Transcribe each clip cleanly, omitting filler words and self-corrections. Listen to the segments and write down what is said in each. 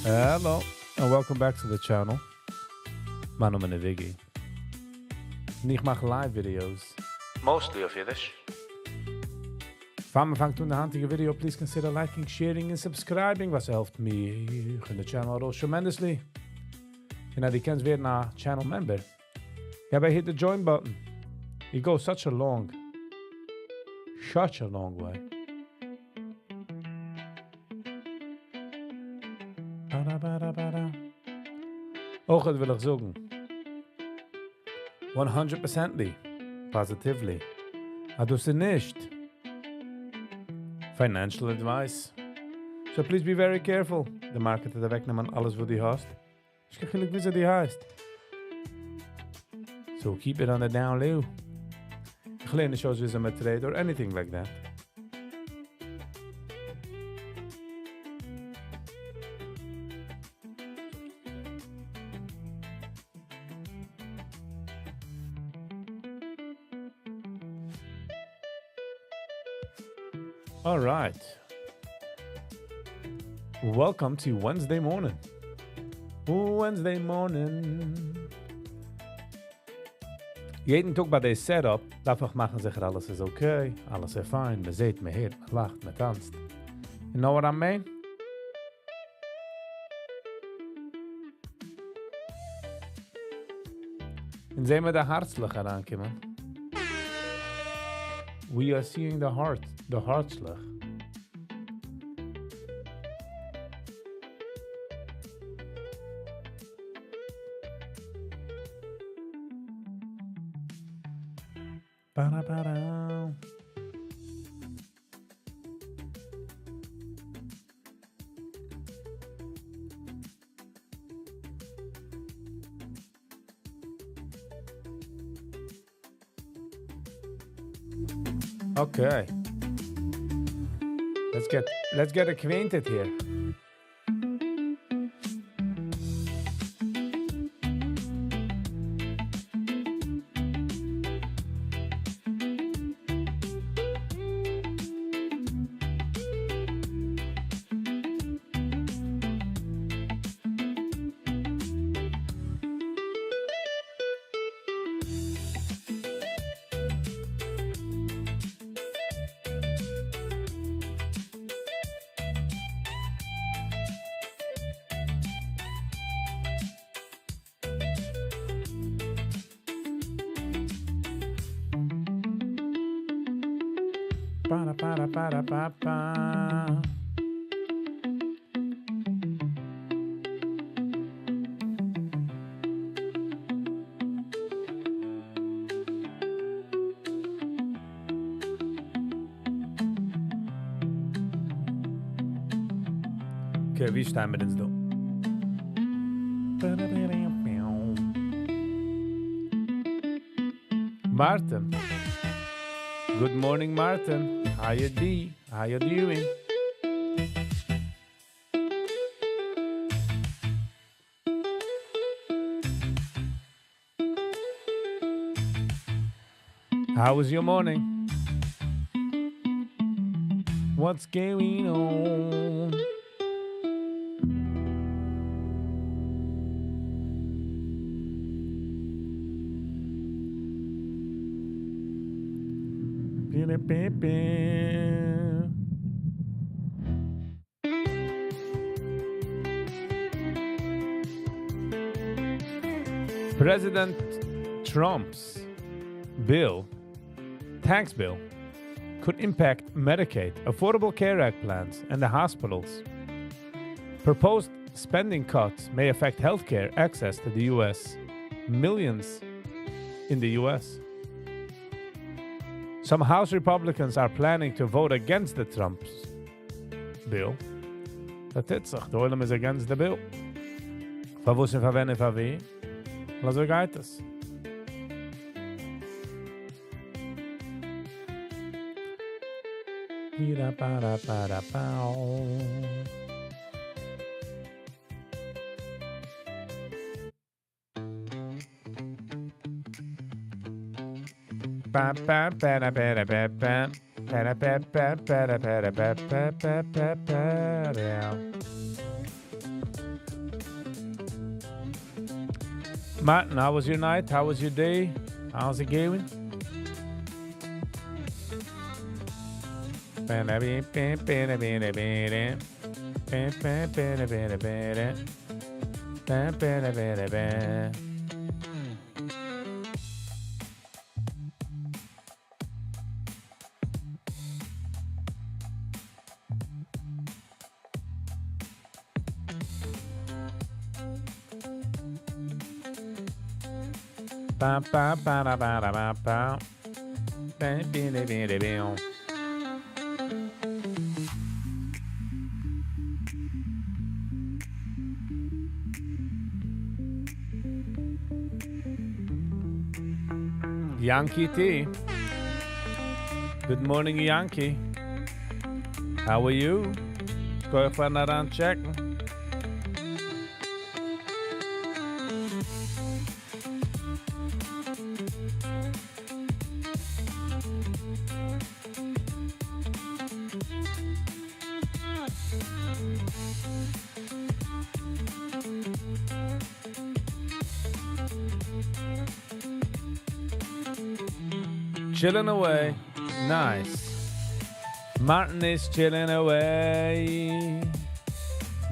Hello, and welcome back to the channel. Mijn naam is Viggy. En ik maak live videos. Mostly of Yiddish. If we fangt the handige video, please consider liking, sharing, and subscribing. Was helpt me in the channel tremendously. And you can weer naar channel member. Yeah, but hit the join button. You go such a long way. Ook het wil ik zeggen. 100%ly. Positively. Dus nicht. Financial advice. So please be very careful. De market er wegnemen alles wat die hast. Ik ga gelijk weten die heist. So keep it on the down low. Geen shows wie ze met trade or anything like that. All right. Welcome to Wednesday morning. Wednesday morning. Jeden Tag bei der Setup darf ich machen sicher alles ist okay, alles ist fein, man sieht, man hört, man lacht, man tanzt. You know what I mean? Und sehen wir den Herzlich herankommen. We are seeing the Herzlich. Ba-da-ba-da. Okay. Let's get acquainted here. Ba-da-ba-da-ba-da-ba-ba. Okay, wie staan we dit doen? Martin. Good morning, Martin. How you doing? How was your morning? What's going on? President Trump's tax bill, could impact Medicaid, Affordable Care Act plans, and the hospitals. Proposed spending cuts may affect healthcare access to the U.S. Millions in the U.S. Some House Republicans are planning to vote against the Trump's bill. Dat is toch, de oilem is against the bill. Van wo zijn van wie? Laat zo gaat het. Martin, how was your night? How was your day? How's it going? Yankee T. Good morning, Yankee. How are you? Go even around checken. Chilling away. Nice. Martin is chilling away.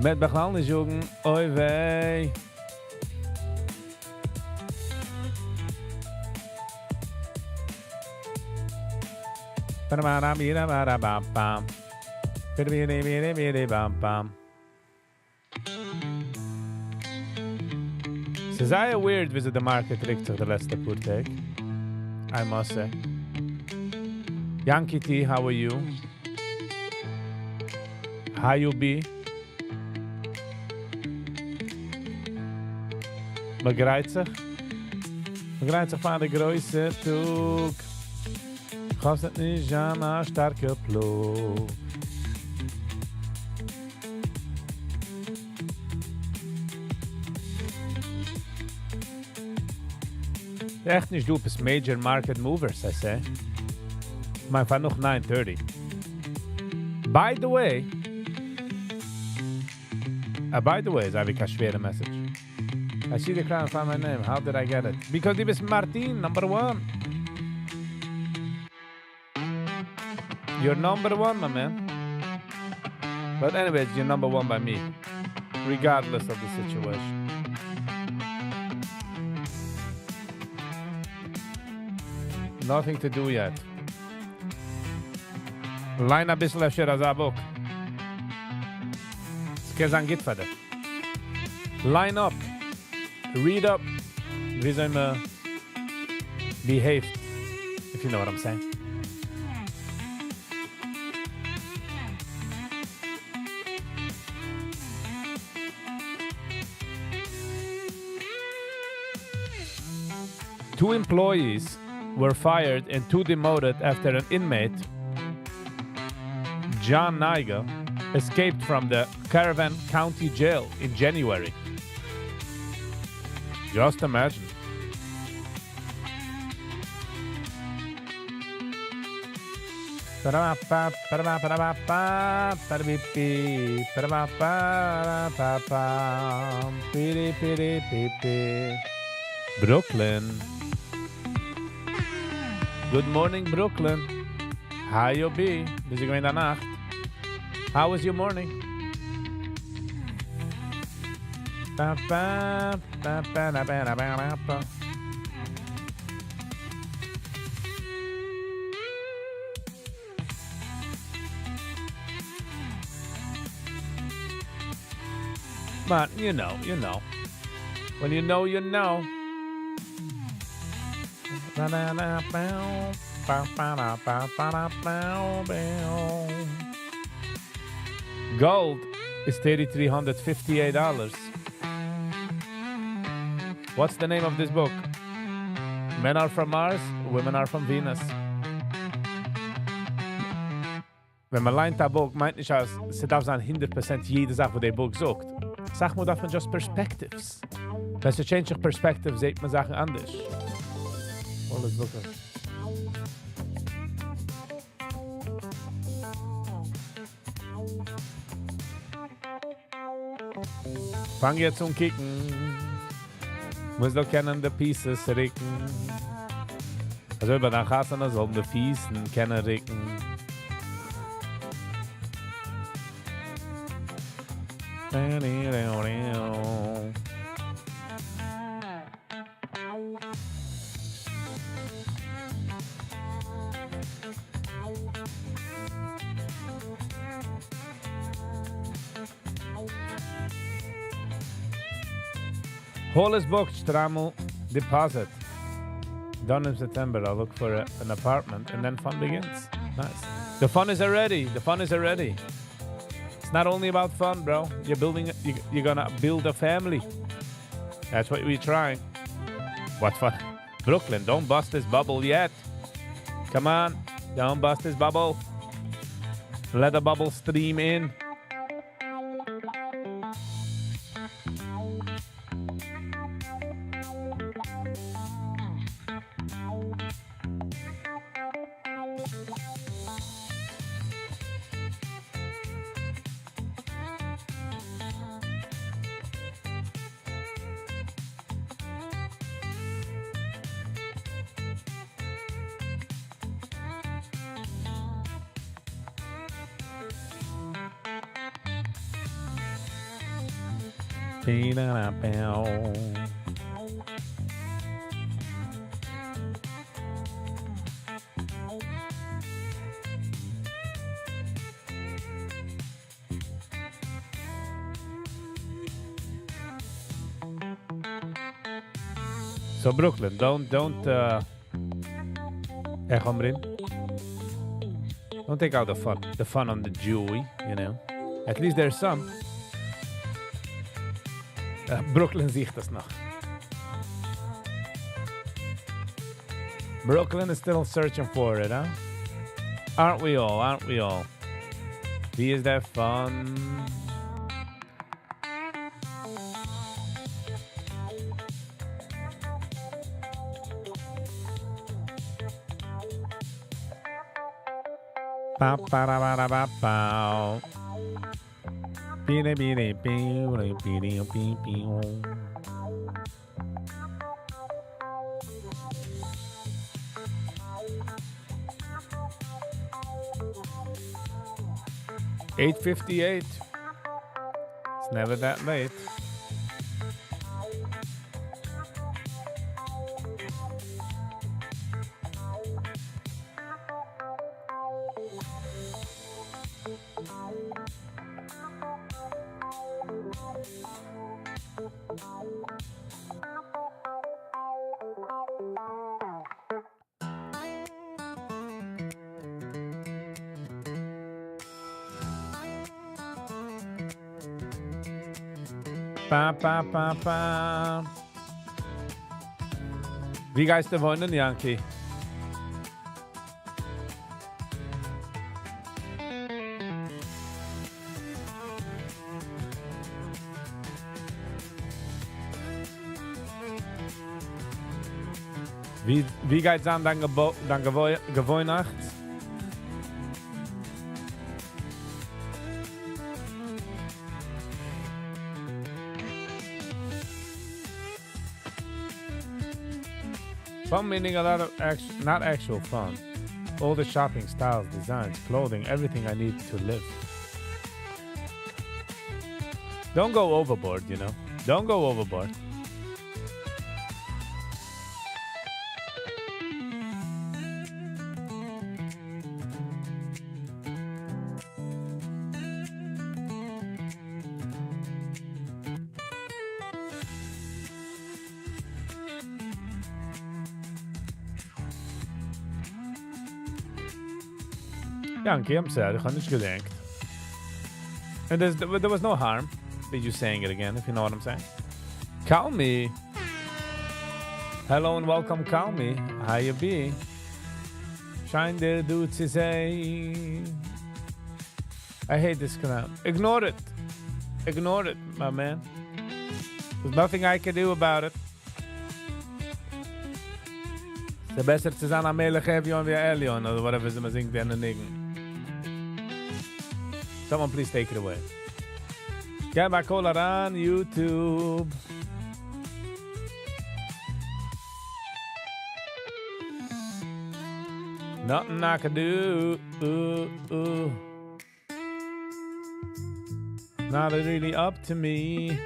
Met begonnen zoeken. Oi wee. Ze zei weird wie ze de market richting de laatste poortek. I must say. Yankee T, how are you? How you be? Begrijpt zich? Begrijpt zich van de grootste toek. Gaf het niet aan een sterke ploeg. Echt niet doep is major market movers, I say. Maar van nog 9:30. By the way, heb ik een schwere message. I see the crown from my name. How did I get it? Because it was Martin, number 1. You're number 1, my man. But anyways, you're number 1 by me. Regardless of the situation. Nothing to do yet. Line a bissel efter als a book. Skezan git for that. Line up. Read up. Wie soll me behave, if you know what I'm saying. Two employees were fired and 2 demoted after an inmate, John Niger, escaped from the Caravan County Jail in January. Just imagine. Brooklyn. Good morning, Brooklyn. How you be? Is it going to Nacht? How was your morning? But you know. When you know, you know. Gold is $3,358. What's the name of this book? Men are from Mars, women are from Venus. Wenn man leint ein Buch, meint nicht, als es darf sein 100% jede Sache, die der Buch sagt. Sag mal, darf man just perspectives. Wenn du change perspective, sieht man Sachen anders. Alles wirklich. Fang jetzt zum Kicken. Muss doch kennen die Pieces ricken. Also über den Kassen sollen die Fiesen kennen ricken. Hall is booked, Strammel. Deposit. Done in September. I'll look for an apartment and then fun begins. Nice. The fun is already. The fun is already. It's not only about fun, bro. You're gonna build a family. That's what we're trying. What fun. Brooklyn, don't bust this bubble yet. Come on. Don't bust this bubble. Let the bubble stream in. So Brooklyn, don't don't take out the fun on the jewelry, you know. At least there's some. Brooklyn sieht das noch. Brooklyn is still searching for it, huh? Aren't we all? Aren't we all? Is that fun? Ba ba ba ba ba ba. 8:58. It's never that late. Ba, ba, ba, ba. Wie geht's dir wollen, Yankee? Wie geht's an dein Gewohnacht? Fun meaning a lot of not actual fun. All the shopping, styles, designs, clothing, everything I need to live. Don't go overboard, you know. Don't go overboard. Yankee, I'm sad. Ich habe nicht gedacht. And there was no harm in you saying it again, if you know what I'm saying. Call me. Hello and welcome, call me. How you be? Shine there, dude, to say. I hate this crap. Ignore it. Ignore it, my man. There's nothing I can do about it. The best to say I'm Melech Evion via Elion, or whatever is the thing then the Someone please take it away. Get my caller on YouTube. Nothing I can do. Not really up to me.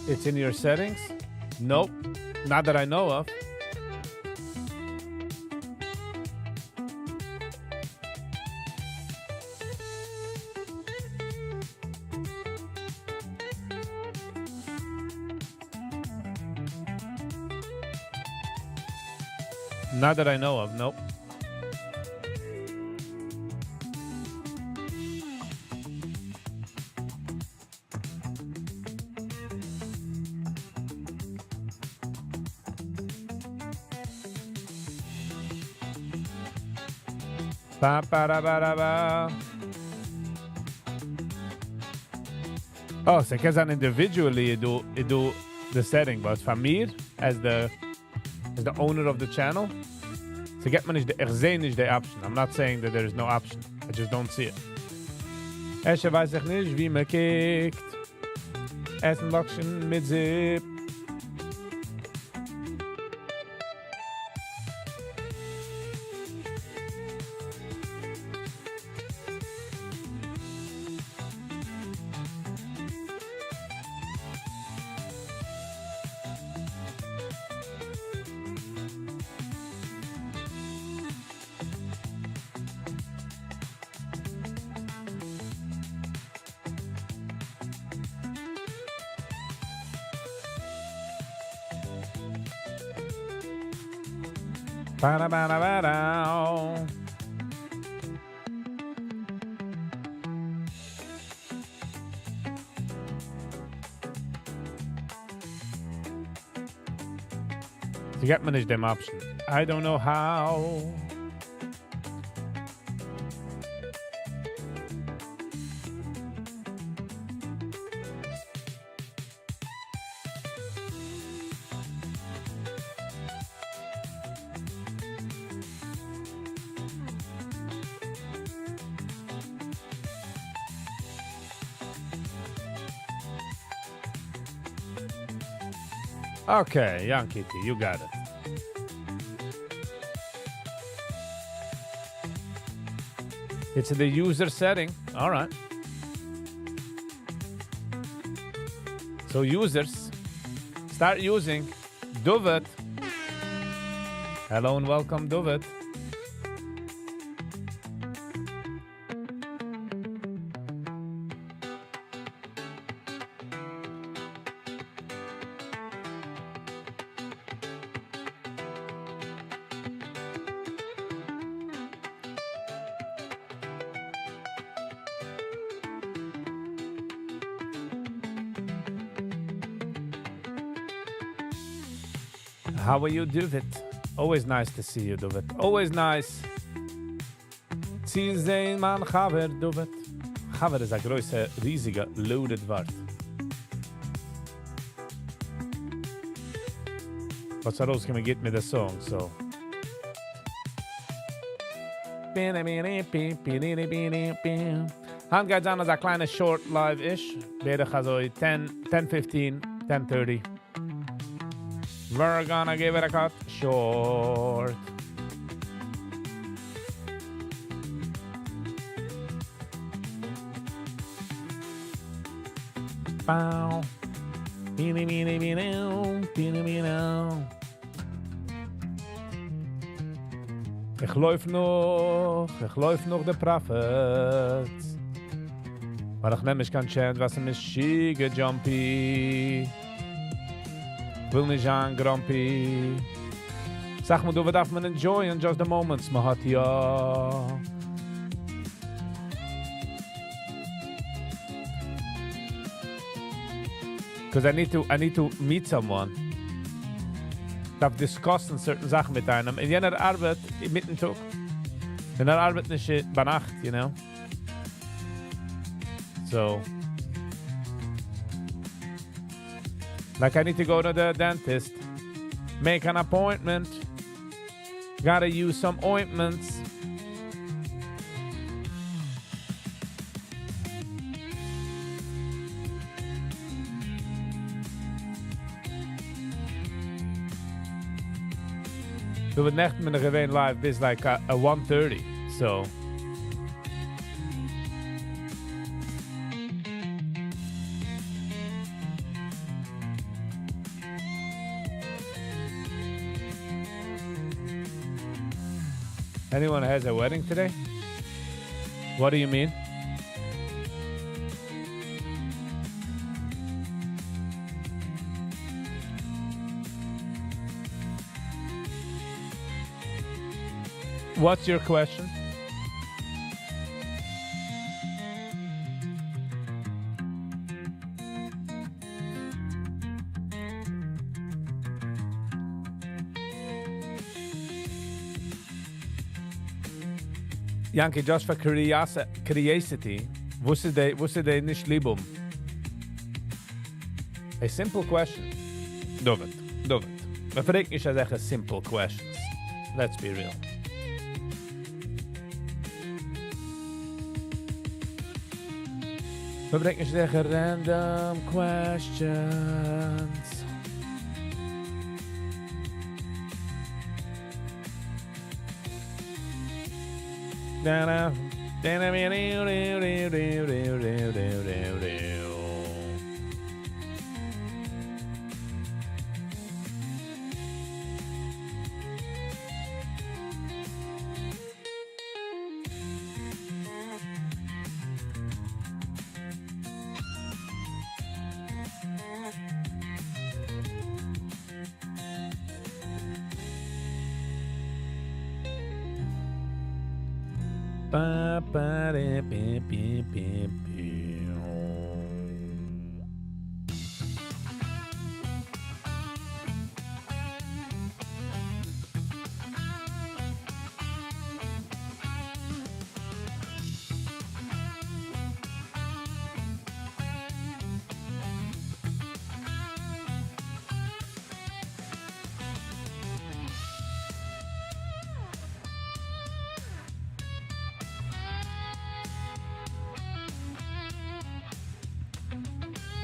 It's in your settings? Nope. Not that I know of. Not that I know of, nope. Ba ba da ba da ba. Oh, so because I'm individually you do the setting, but for me as the owner of the channel, so get man is the option. I'm not saying that there is no option. I just don't see it. Esche weiß ich nicht, wie man kickt. Essen Lockchen mit Zip. Ba-da-ba-da-ba-da. To get manage them option. I don't know how. Okay, Young Kitty, you got it. It's in the user setting. All right. So users, start using Duvet. Hello and welcome, Duvet. How are you, Duvet? Always nice to see you, Duvet. Always nice. Sie sehen man Chaver, Duvet. Chaver ist ein größer, riesiger, loaded Wort. Was heraus kann man geht mit der Song, so. Hand geht an als ein kleiner Short Live-ish. Werde ich also 10:15, 10:30. We're gonna give it a cut short. Bow. Beanie, beanie, beanie, beanie, beanie. Ich läuf noch der Prophet. Aber ich nehm mich kein Chance, was ist Schiege Jumpy. Will nicht an Grumpy. Sag mal, du, was darf man enjoyen just the moments man hat, ja. Because I need to meet someone. Darf discussen certain Sachen mit einem. In jener Arbeit, mitten Tag. In der Arbeit nicht bei Nacht, you know. So. Like I need to go to the dentist, make an appointment, gotta use some ointments. Du wird nicht mit einer live bis like a 1:30. So. Anyone has a wedding today? What do you mean? What's your question? Yankee, just for curiosity, wusste they nicht liebum? A simple question. David. Man fragt nicht solche simple questions. Let's be real. Man fragt nicht solche random questions.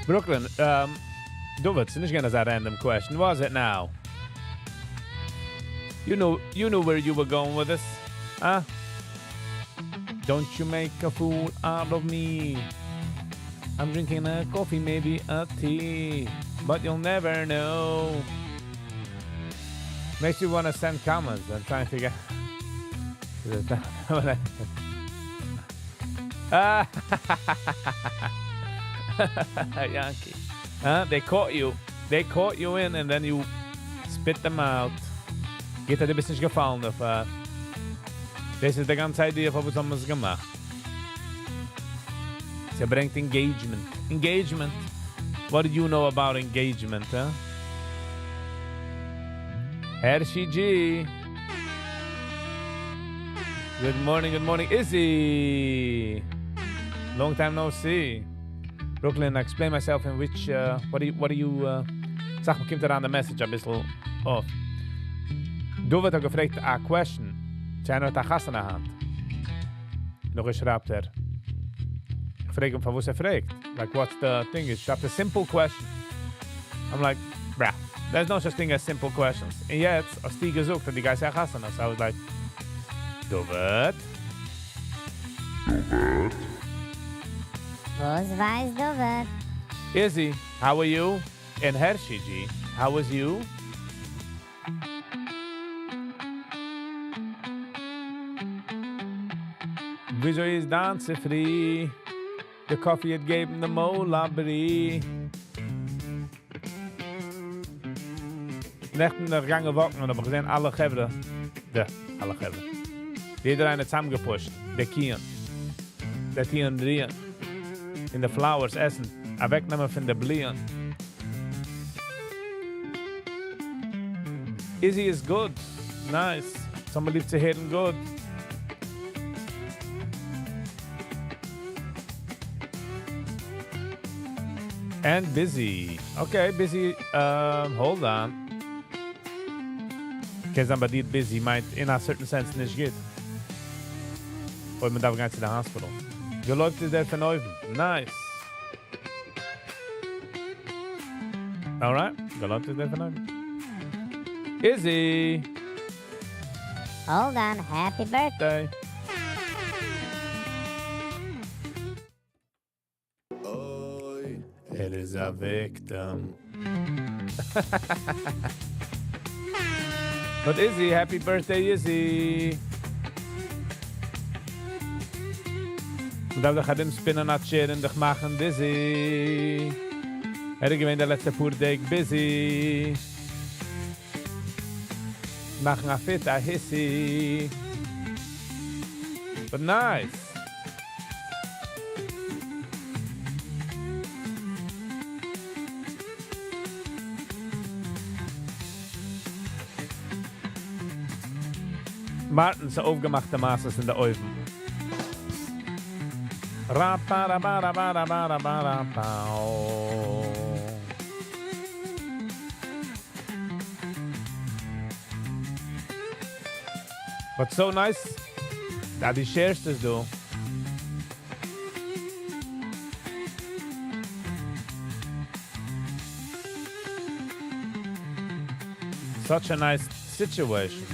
Brooklyn, David, it's not gonna be a random question. Was it now? You know where you were going with this, huh? Don't you make a fool out of me. I'm drinking a coffee, maybe a tea, but you'll never know. Makes you want to send comments. I'm trying to figure out. Yankee. They caught you in and then you spit them out. Geht dir ein bisschen gefallen dafür. Das ist die ganze Idee, von was haben wir es gemacht. Sie bringt Engagement. Engagement. What do you know about engagement, huh? Hershey G. Good morning, Izzy. Long time no see. Brooklyn, explain myself in which, what do you, sag mal, kommt an the message ein bisschen off. Du wird gefragt, a question. Sie hat eine Kasse in der Hand. Noch schreibt Ich frage ihn, von was fragt. Like, what's the thing? He schreibt a simple question. I'm like, bruh, there's no such thing as simple questions. Und jetzt, als die gesucht, und die Geist ja Kasse, so I was like, du wird? Was weiß du wer? Izzy, how are you? And Hershey G, how was you? Wieso ist Danze free? The coffee had gave the Molabri. Nächten der gange Wochen und aber gesehen alle Gevre. Alle Gevre. Jeder eine zusammengepusht. Der Kien. Der Kien drehen. In the flowers essen. A wegnehmen von der Blien. Izzy is good. Nice. Somebody to hear him good. And busy. Okay, busy. Hold on. Because somebody busy might, in a certain sense, nicht geht. Oder man darf gar nicht zu der Hospital. Wie läuft es der von euch? Nice. Alright. Wie läuft es der von euch? Izzy. Hold on. Happy birthday. It is a victim. But Izzy, happy birthday, Izzy. Und da ich dem Spinnen atscheren, dich machen dizzy. Gewinnt der letzte pur Dag busy. Machen a fit, a hissy. But nice. Martens aufgemachte Maßes in der Oven. What's so nice? That die shares this do. Such a nice situation.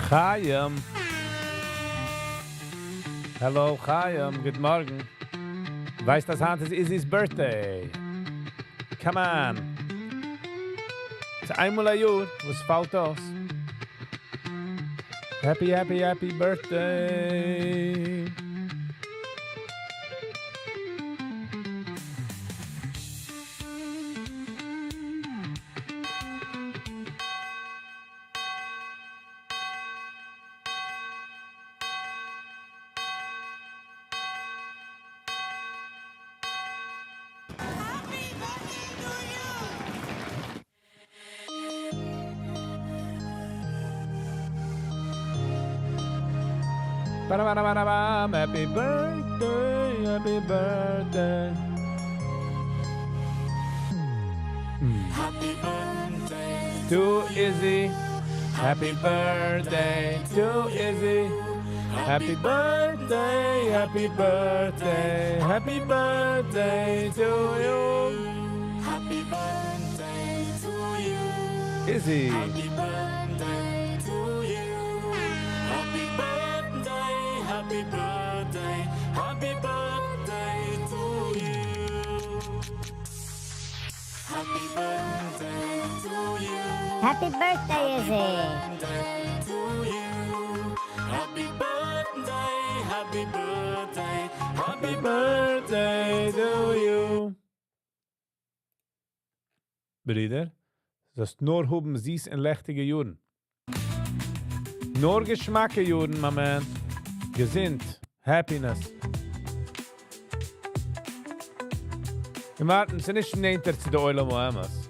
Chaim. Hello, Chaim. Good morning. Weißt das heute ist Izzy's birthday. Come on. Es ist einmal ein Jahr, was fällt aus? Happy, happy, happy birthday. Ba-da-ba-da-ba-da-bam. Happy birthday, happy birthday. Happy birthday To Izzy. Happy birthday to Izzy. Happy birthday, happy birthday, happy birthday to you. Happy birthday to you. Izzy. Happy birthday to you. Happy birthday, happy birthday, happy birthday to you. Happy birthday to you. Happy birthday, Izzy. Birthday to you. Happy birthday, happy birthday, happy Happy birthday to you. Brüder, das ist nur hoben süß und lächtige Juden. Nur Geschmacke Juden, my man. Gesinnt. Happiness. Wir warten, es ist nicht näher zu der Eule Mohammes.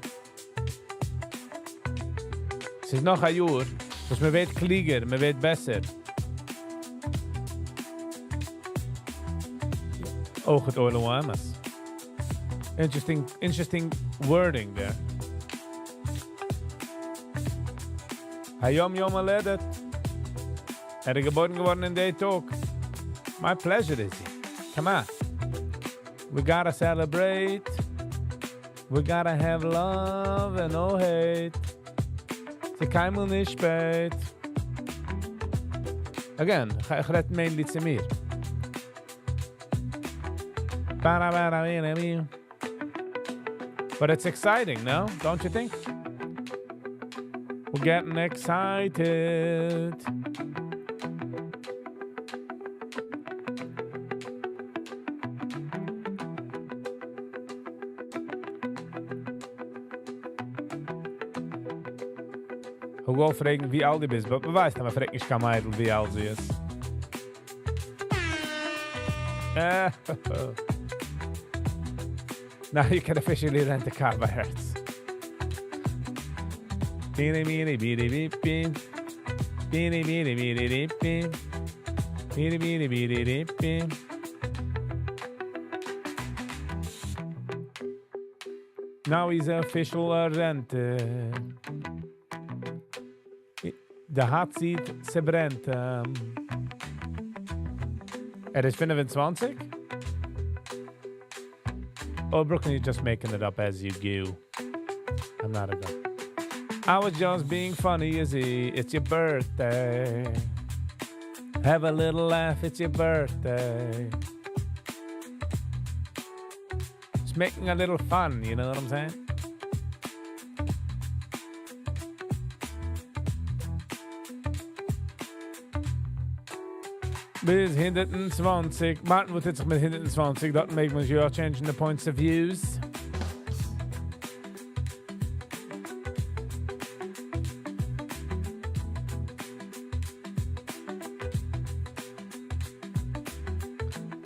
Es ist noch ein Jahr, dass man wird klüger, man wird besser. Auch het Eule Mohammes. Interesting wording there. Hayom Yom Haledet. Geboren geworden in day talk. My pleasure, Izzy. Come on. We gotta celebrate. We gotta have love and no hate. Sie keimel nicht spät. Again, ich red mainly zu mir. But it's exciting, no? Don't you think? We're getting excited. Ich will fragen, wie alt du bist, aber weißt du, man fragt nicht kein Mädel, wie alt sie ist. Now you can officially rent a car by Hertz. Beanie beanie beanie beep beep. Beanie beanie beanie beep beep. Beanie beanie beanie beep beep. Now he's official rente. De hot seat se brennt. Is 25? Oh, Brooklyn, you're just making it up as you go. I'm not a guy. I was just being funny, Izzy. It's your birthday. Have a little laugh, it's your birthday. Just making a little fun, you know what I'm saying? Bis 120. Martin wird jetzt mit 120. That make me sure changing the points of views.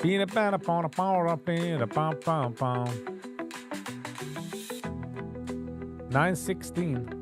Being a bad upon a power up in a pom pom pom. 9:16.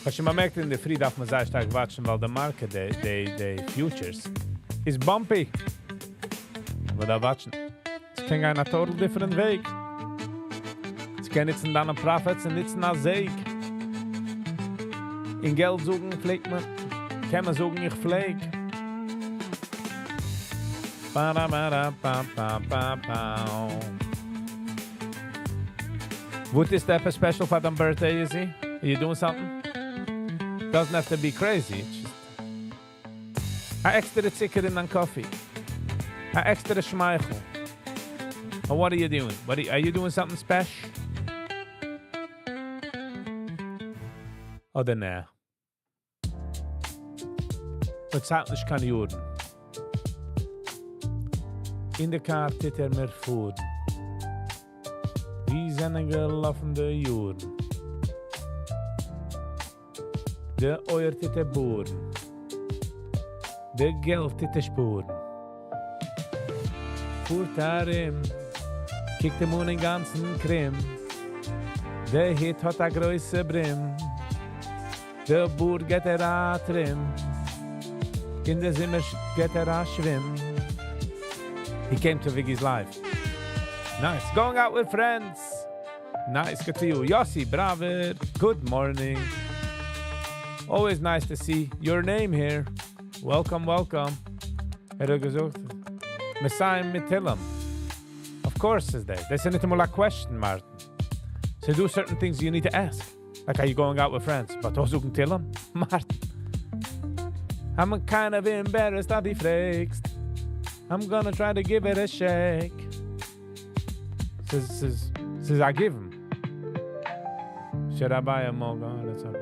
Als je maar merkt in de free darf man sehr stark watschen, weil der Market, de futures, is bumpy. Aber da watschen. Es klingt ein total different Weg. Es kann jetzt in deinen Profits und jetzt nach Sieg. In Geld suchen pflegt man, kann man suchen, ich pfleg. What is that special for your birthday, is he? Are you doing something? Doesn't have to be crazy. It's just an extra ticket in coffee. An extra schmeichel. Or what are you doing? Are you doing something special? Oder ne? What's happening? Ich kann juden. In der Karte ter mir fuhren. Wie sind gelaufene Juden. De Euer te boeren. De Geld te sporen. Voert daarin. Kijk de moon in ganzen Krim. De Hit hat a große Brim. De Boer geht trim. In de Zimmer geht schwim. He came to Viggy's life. Nice. Going out with friends. Nice. Good to you. Yossi, bravo. Good morning. Always nice to see your name here. Welcome, welcome. Gesucht. Messiah Mitillam. Of course is there. That's not more a question, Martin. So do certain things you need to ask. Like, are you going out with friends? But also Tillam? Martin. I'm kind of embarrassed that he flakes. I'm gonna try to give it a shake. Says I give him. Should I buy a mug? Oh, that's okay.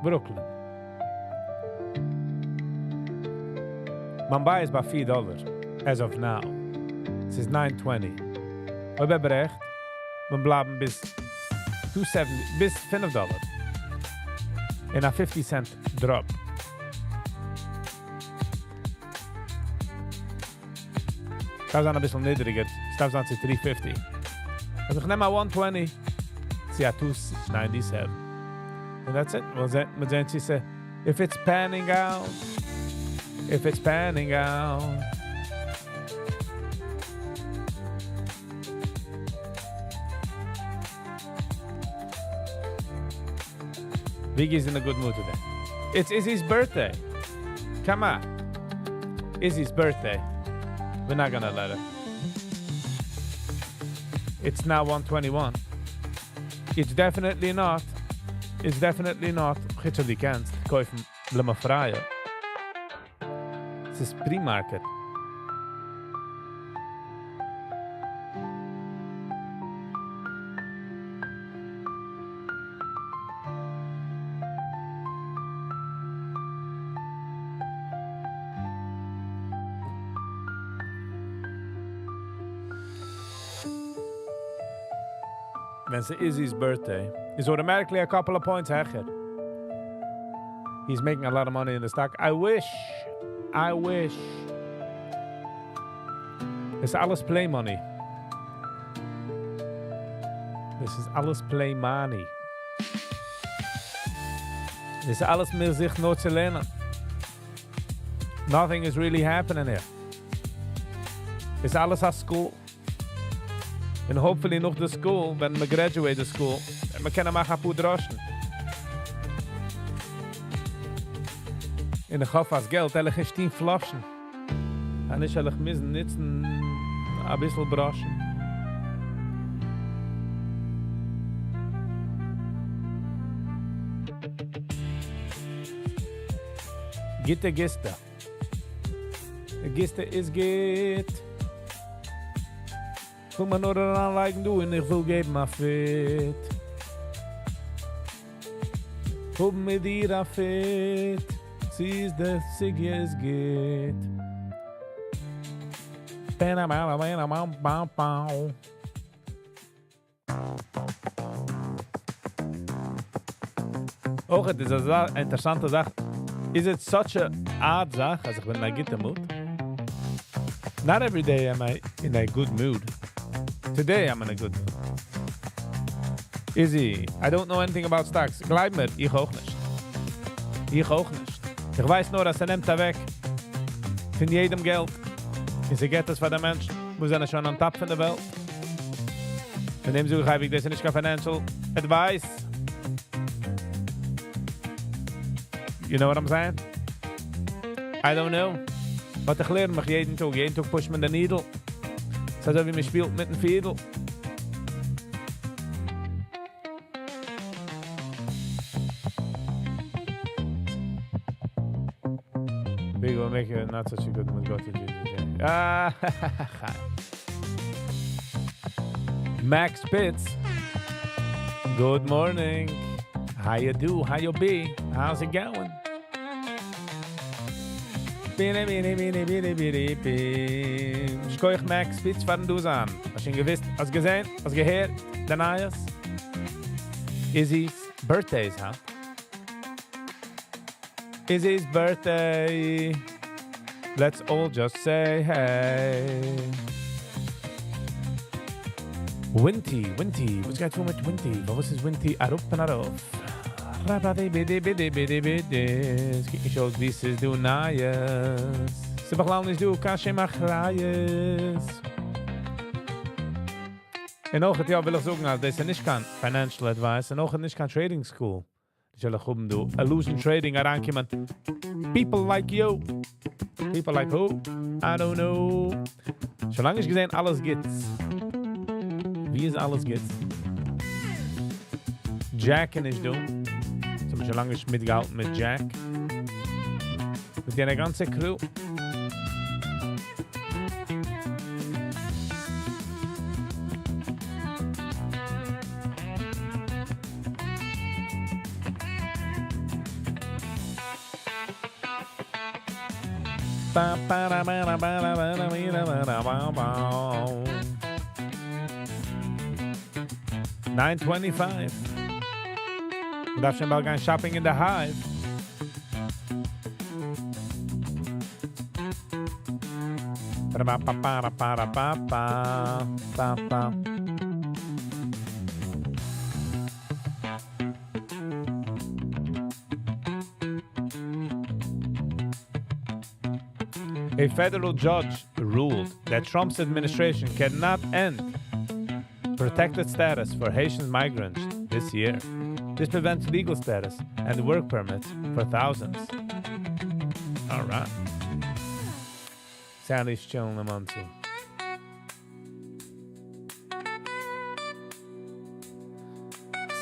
Brooklyn. Mumbai is about $4 as of now. It is $9.20. We hebben recht. We blijven bis $2.70, bis $5. En a 50-cent drop. Staat aan een beetje niedriger. Staat aan $3.50. Als ik neem maar $1.20. sie hat 97. And that's it. Well, then she said, if it's panning out. Viggy's in a good mood today. It's Izzy's birthday. Come on. Izzy's birthday. We're not gonna let her. It's now 1:21. It's definitely not. Gitsch die kennst. Kaufen Limmer Freie. Es ist Pre-Market. When it's Izzy's birthday, he's automatically a couple of points ahead. He's making a lot of money in the stock. I wish. It's alles play money. This is alles play money. This is alles mir sich nur zu lernen. Nothing is really happening here. It's alles at school. And hopefully nog the school, when we graduate the school, and we kunnen maar gaan poedroschen. In de gaf als geld, hele geen 10 flaschen. En ich will missen, nicht ein bisschen broschen. Gitte Giste. De Giste is git. Voel me nur daran liken du en ich will geben a fit. Voel me dir a fit. Sie ist der Siggy is git. Auch het is een interessante Sache. Is it such a odd Sache, als ich bin in a good mood? Not every day am I in a good mood. Today I'm in a good mood. Izzy, I don't know anything about stocks. Glaub mir, ich auch nicht. Ich weiß nur, dass nimmt weg. Von jedem Geld. Und sie geht es für den Menschen. Wir sind schon am Top von der Welt. Von dem suche ich, das ist nicht kein Financial Advice. You know what I'm saying? I don't know. Was ich lerne mich jeden Tag. Jeden Tag pusht man den Needle. Das ist so wie man spielt mit dem Fiedel. We will make it not such a good mood. Go to GG. Ah, Max Pitts. Good morning. How you do? How you be? How's it going? Schau ich Max Pitts von du an. Hast du ihn gewusst? Hast du gesehen? Hast du gehört? Der Neues? Izzy's birthdays, huh? Izzy's birthday. Let's all just say hey. Winty. Was geht vor mit Winty? Was ist Winty? Arup und Arup. Ich auch, dies ist du Neues. Sie beglauen nicht du, kannst du mach Reies. Und auch, ja, will ich sagen, das ist nicht kein Financial Advice und auch nicht kein Trading School. Ich will auch du, Illusion Trading herankommen. People like you. People like who? I don't know. Solange ich gesehen, alles gibt's. Wie ist alles gibt's? Jack kann ich tun. Solange ich mitgehalten mit Jack. Mit der ganze Crew. $9.25. Darf schon mal gehen shopping in the Hive. A federal judge ruled that Trump's administration cannot end protected status for Haitian migrants this year. This prevents legal status and work permits for thousands. All right. Sally's chilling them on too.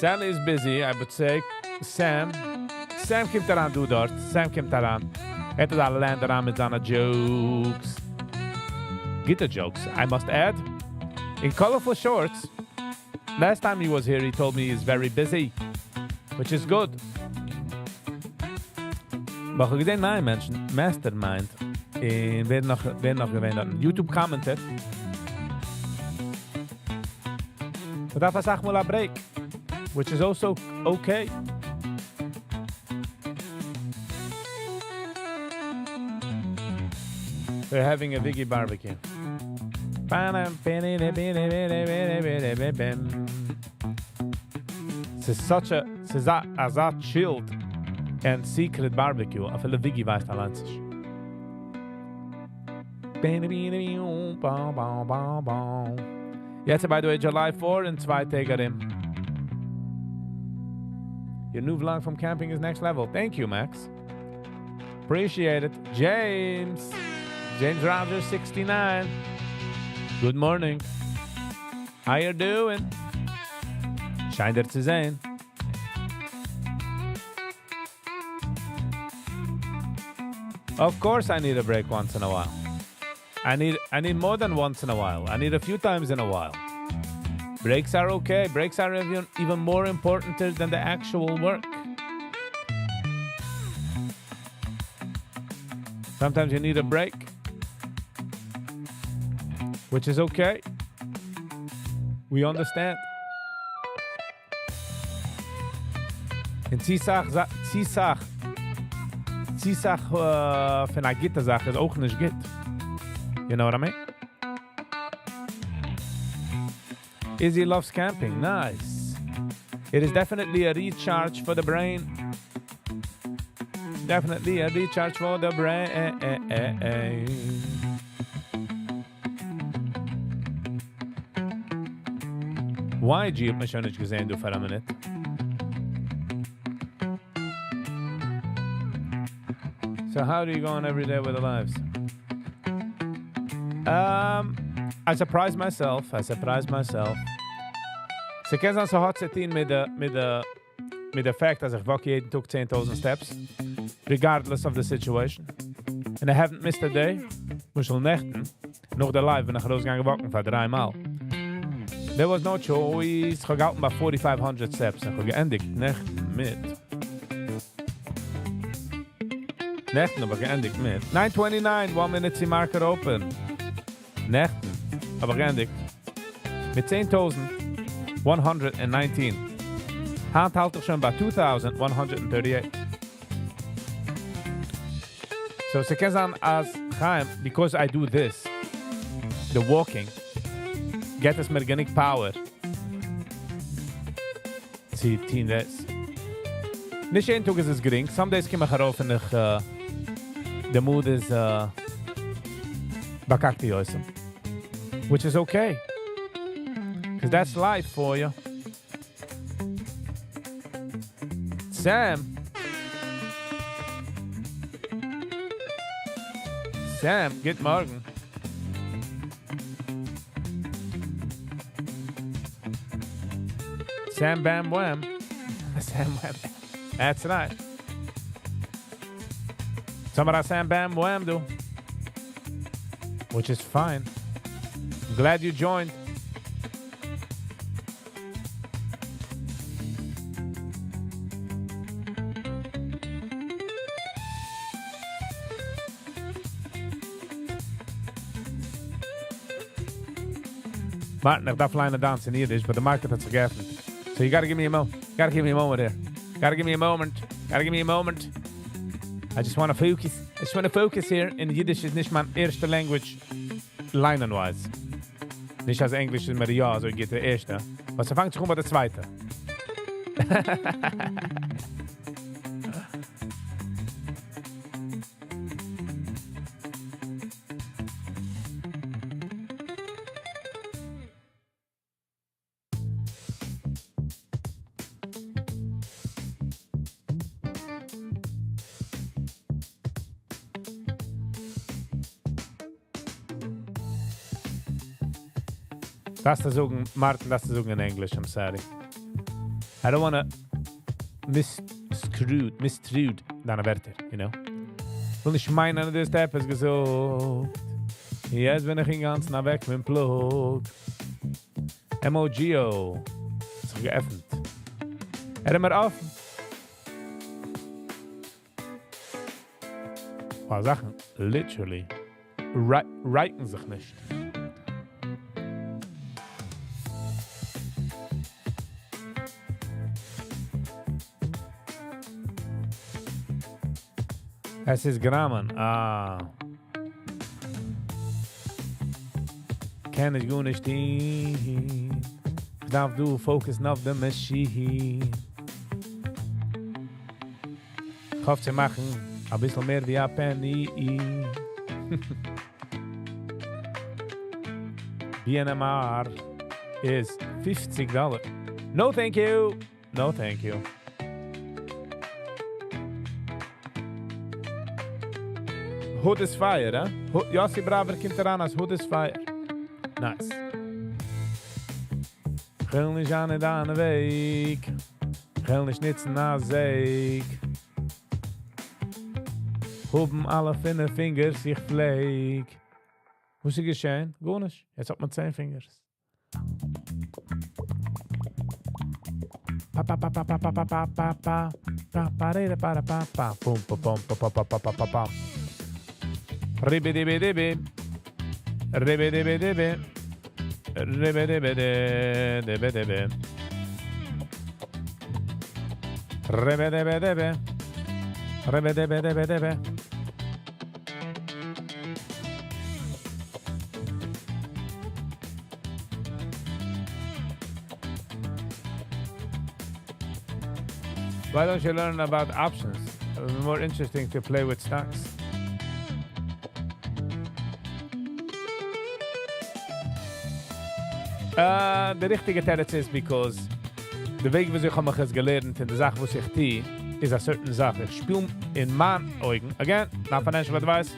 Sally is busy, I would say. Sam kommt daran, du dort. Sam kommt daran. Het is alleen daran mit seinen jokes. Gitter jokes, I must add. In colorful shorts. Last time he was here, he told me he's very busy. Which is good. Maar ik denk nein mensen, Mastermind. En wer nog gewend YouTube commented. Maar dat was echt wel een break. Which is also okay. We're having a Viggy barbecue. It's a chilled and secret barbecue. I feel the Viggy weiß da lanzig. Jetzt, by the way, July 4 and 2 Tegerim. Your new vlog from camping is next level. Thank you, Max. Appreciate it. James Rogers 69. Good morning. How you doing? Schijn er te zijn. Of course I need a break once in a while. I need more than once in a while. I need a few times in a while. Breaks are okay. Breaks are even more important than the actual work. Sometimes you need a break, which is okay. We understand. En Zisach van a gitte Sache is ook niet git. You know what I mean? Izzy loves camping. Nice. It is definitely a recharge for the brain. Definitely a recharge for the brain. YG heb me schon nicht gesehen, du für eine Minute. So how do you go on every day with the lives? I surprise myself. Ze kennen zo hard zitten met de fact dat ik walk jeden Tag 10,000 steps, regardless of the situation. And I haven't missed a day. Moest al nechten. Nog de live ben ik rausgegangen walken voor 3 maal. There was no choice. Ik ga gehouden bij 4,500 steps. En ik ga geëindigd nechten met. Nechten, aber geëindigd met. 9:29, 1 minute marker open. Nechten, aber geëindigd. Met 10,119. Hand haalt ik schon bij 2,138. So, ze kennen als Chaim, because I do this, the walking, get us meer genoeg power. Zie, 10 days. Nicht jeden Tag ist es gering. Some days komme ich herauf und the mood is bakakti oisem. Which is okay. Because that's life for you. Sam, good morning. Sam Bam Wham. Sam Wham. That's right. Some of that Sam Bam Wham do. Which is fine. I'm glad you joined. Martin, ik darf line dance in Yiddish, but the market has geöffnet. So you gotta give me a moment. Gotta give me a moment here. Gotta give me a moment. I just want to focus here. In Yiddish is nicht mein erste language, line-wise. Nicht als Englisch ist mir ja, so geht der erste. Aber so fängt sich bei der zweite. Das zu sagen, Martin, das zu sagen in English, I'm sorry. I don't want to misstrued deine Wörter, you know? Will nicht meinen, dass du etwas gesagt. Jetzt bin ich den ganzen weg mit dem Plug. MOGO. Ist doch geöffnet. Immer offen. Wow, Sachen, literally, reiten sich nicht. Es ist Grammen. Kann ich gut nicht stehen. Darf du fokussen auf die Maschine. Ich hoffe, sie machen ein bisschen mehr wie ein Penny. BNMR is $50. No, thank you. No, thank you. Hood is fire, hè? Jossi Braver komt eraan als Hood is fire. Nice. Geel niet aan het aan de week. Geel niet schnitzen na zeek. Hoben alle Fingers sich fleek. Was ist geschehen? Gut nicht. Jetzt hat man 10 Fingers. Pa pa pa pa pa pa pa pa pa pa pa pa pa pa pa pum pum pum pa pa pa pa pa pa. Ribidibidibbi. Ribidibidibbi. Ribidibidibbi. Ribidibidibbi. Ribidibidibbi. Why don't you learn about options? It would be more interesting to play with stocks. Der richtige Territz ist, because der Weg, wie ich habe es gelernt, in der Sache, was ich tue, ist eine certain Sache. Ich spiele in meinen Augen, again, not financial advice,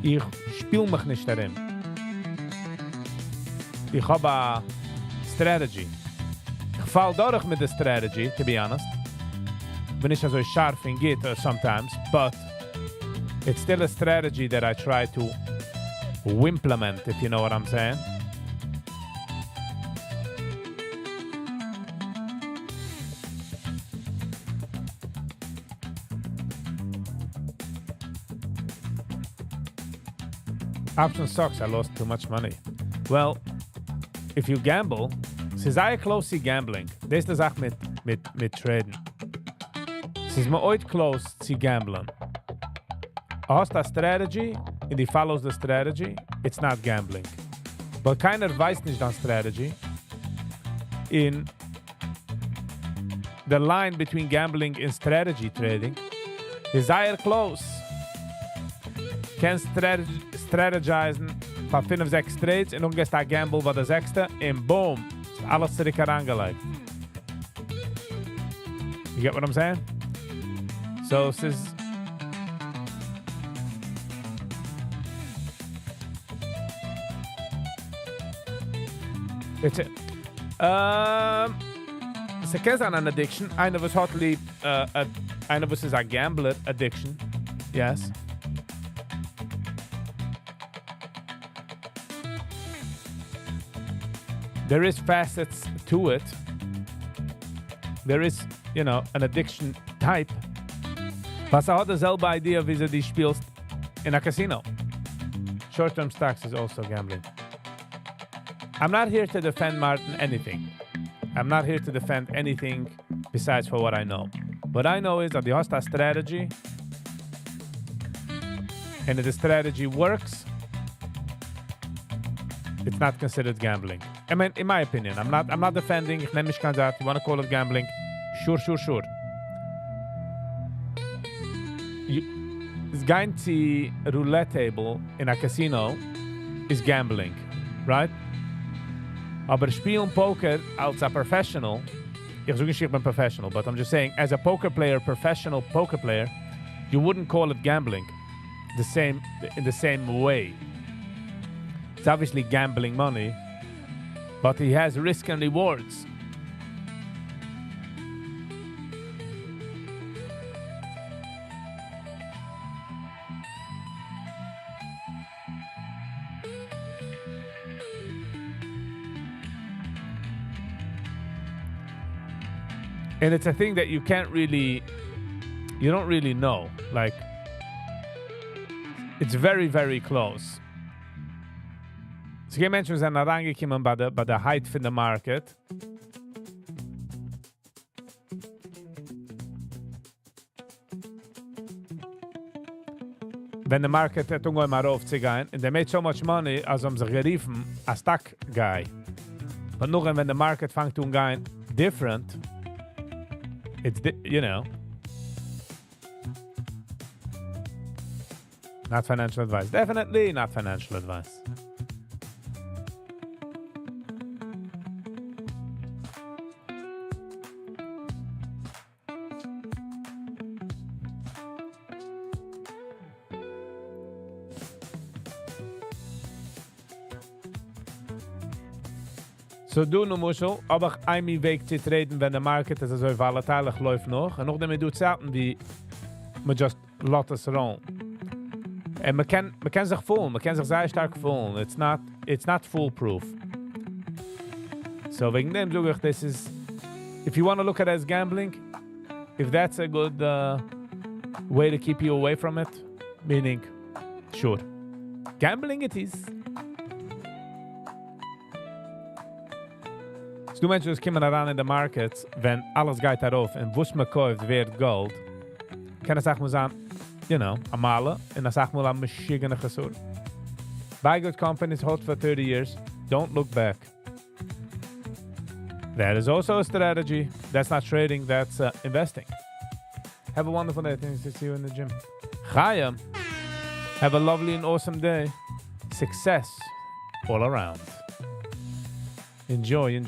ich spiele mich nicht darin. Ich habe eine Strategy. Ich fall durch mit der Strategy, to be honest. Bin ich also scharf in Git sometimes, but it's still a strategy that I try to implement, if you know what I'm saying. Option sucks, I lost too much money. Well, if you gamble, es ist sehr close gambling. Das ist die Sache mit Traden. Es ist mir heute close zu gamblen. Du hast eine Strategy and die follows the strategy, it's not gambling. Weil keiner weiß nicht deine Strategy. In the line between gambling and strategy trading is sehr close. Kannst strategizen von 5, 6 Trades und dann gehst du gamble bei der 6. und boom, ist alles zurück herangelegt. You get what I'm saying? So, es ist... It's it. Es ist an addiction. Einer was hat lieb, einer was ist a gambler addiction. Yes. There is facets to it. There is, you know, an addiction type. Was hat dieselbe Idee, wie du die spielst in a casino. Short-term stocks is also gambling. I'm not here to defend Martin anything. I'm not here to defend anything besides for what I know. What I know is that you have a strategy, and if the strategy works, it's not considered gambling. I mean, in my opinion, I'm not defending. Ich nehme mich kein Satz. You want to call it gambling? Sure. Going to roulette table in a casino is gambling, right? Aber spielen Poker als a professional, ich sage nicht, ich bin professional, but I'm just saying, as a poker player, professional poker player, you wouldn't call it gambling in the same way. It's obviously gambling money, But he has risk and rewards. And it's a thing that you don't really know. Like, it's very, very close. So geen mensen zijn naar aangekomen bij de height van de market. Wenn the market het ungefähr mal aufzugehen, and they made so much money, als sich geriefen, a stock guy. But noch when the market fängt to gehen different, it's, not financial advice. Definitely not financial advice. So du nu mussel, aber einmal Weg zu treten, wenn der Market ist so volatile läuft noch. Und nachdem du Zeiten wie man just lot es rum. Und man kann sich fühlen, man kann sich sehr stark fühlen. It's not foolproof. So wegen dem sage ich, this is, if you want to look at it as gambling, if that's a good way to keep you away from it, meaning, sure. Gambling it is. Du Menschen, die kommen ran in den Markets, wenn alles geht darauf und was man kauft, wird Gold, kann ich sagen, a male, und ich sage mal, ein Michigan Gesur. Buy good companies, hold for 30 years, don't look back. That is also a strategy. That's not trading, that's investing. Have a wonderful day. Thanks to see you in the gym. Chaim, have a lovely and awesome day. Success all around. Enjoy.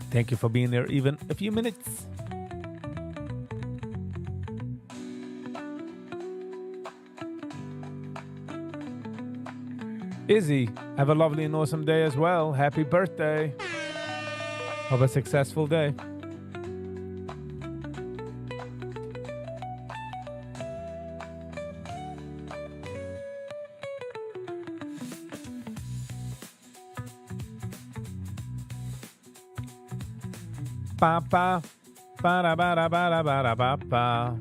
Thank you for being there even a few minutes. Izzy, have a lovely and awesome day as well. Happy birthday. Have a successful day. Pa pa ba da ba da ba da ba da ba pa.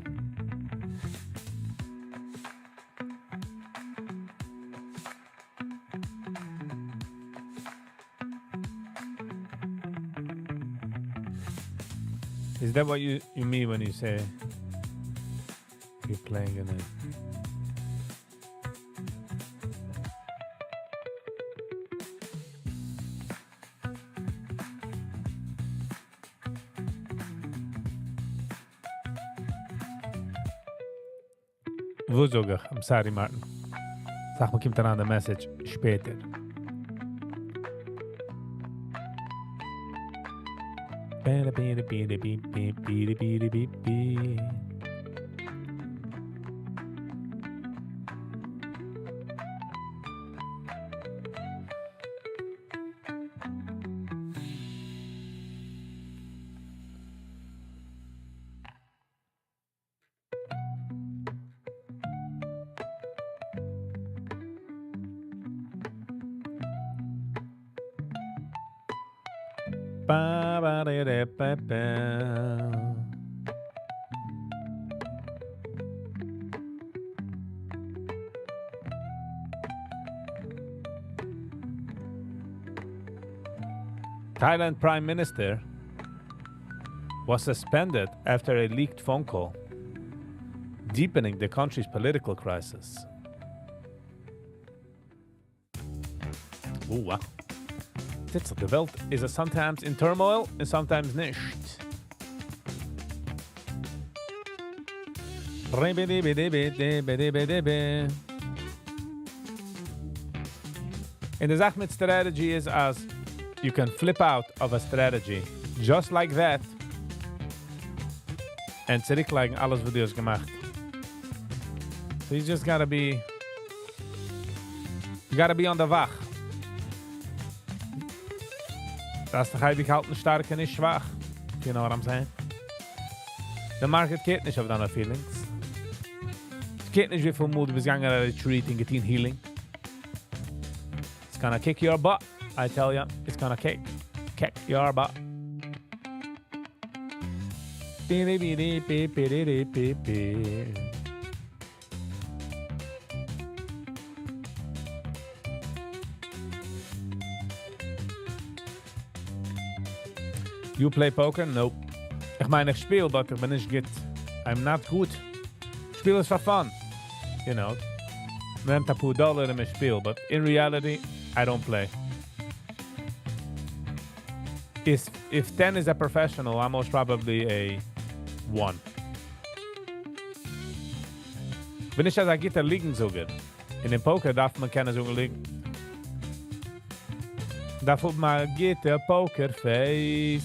Is that what you mean when you say you're playing in it? Wo sogar? I'm sorry, Martin. Sag mal, kommt dann an der Message später. Thailand Prime Minister was suspended after a leaked phone call, deepening the country's political crisis. Wow. The Welt is sometimes in turmoil and sometimes nicht. And the Sache mit strategy is as you can flip out of a strategy just like that and zurücklegen alles, was du hast gemacht. So you just gotta be You gotta be on the wach. Das ist heilig halten stark und nicht schwach. You know what I'm saying? The market geht nicht auf deine feelings. Es geht nicht wie viel Mut du bist gegangen an retreat und geteen healing. It's gonna kick your butt. I tell ya, it's gonna kick your butt. You play poker? Nope. Ich meine, ich spiele, but ich bin nicht gut. I'm not good. Ich spiele es for fun. You know. Nehmt ein paar Dollar in mein Spiel, but in reality, I don't play. If 10 is a professional, I'm most probably a 1. Wenn ich als ein Gitter liegen so gut. In dem Poker darf man keine so liegen. Darf man Gitter Poker face.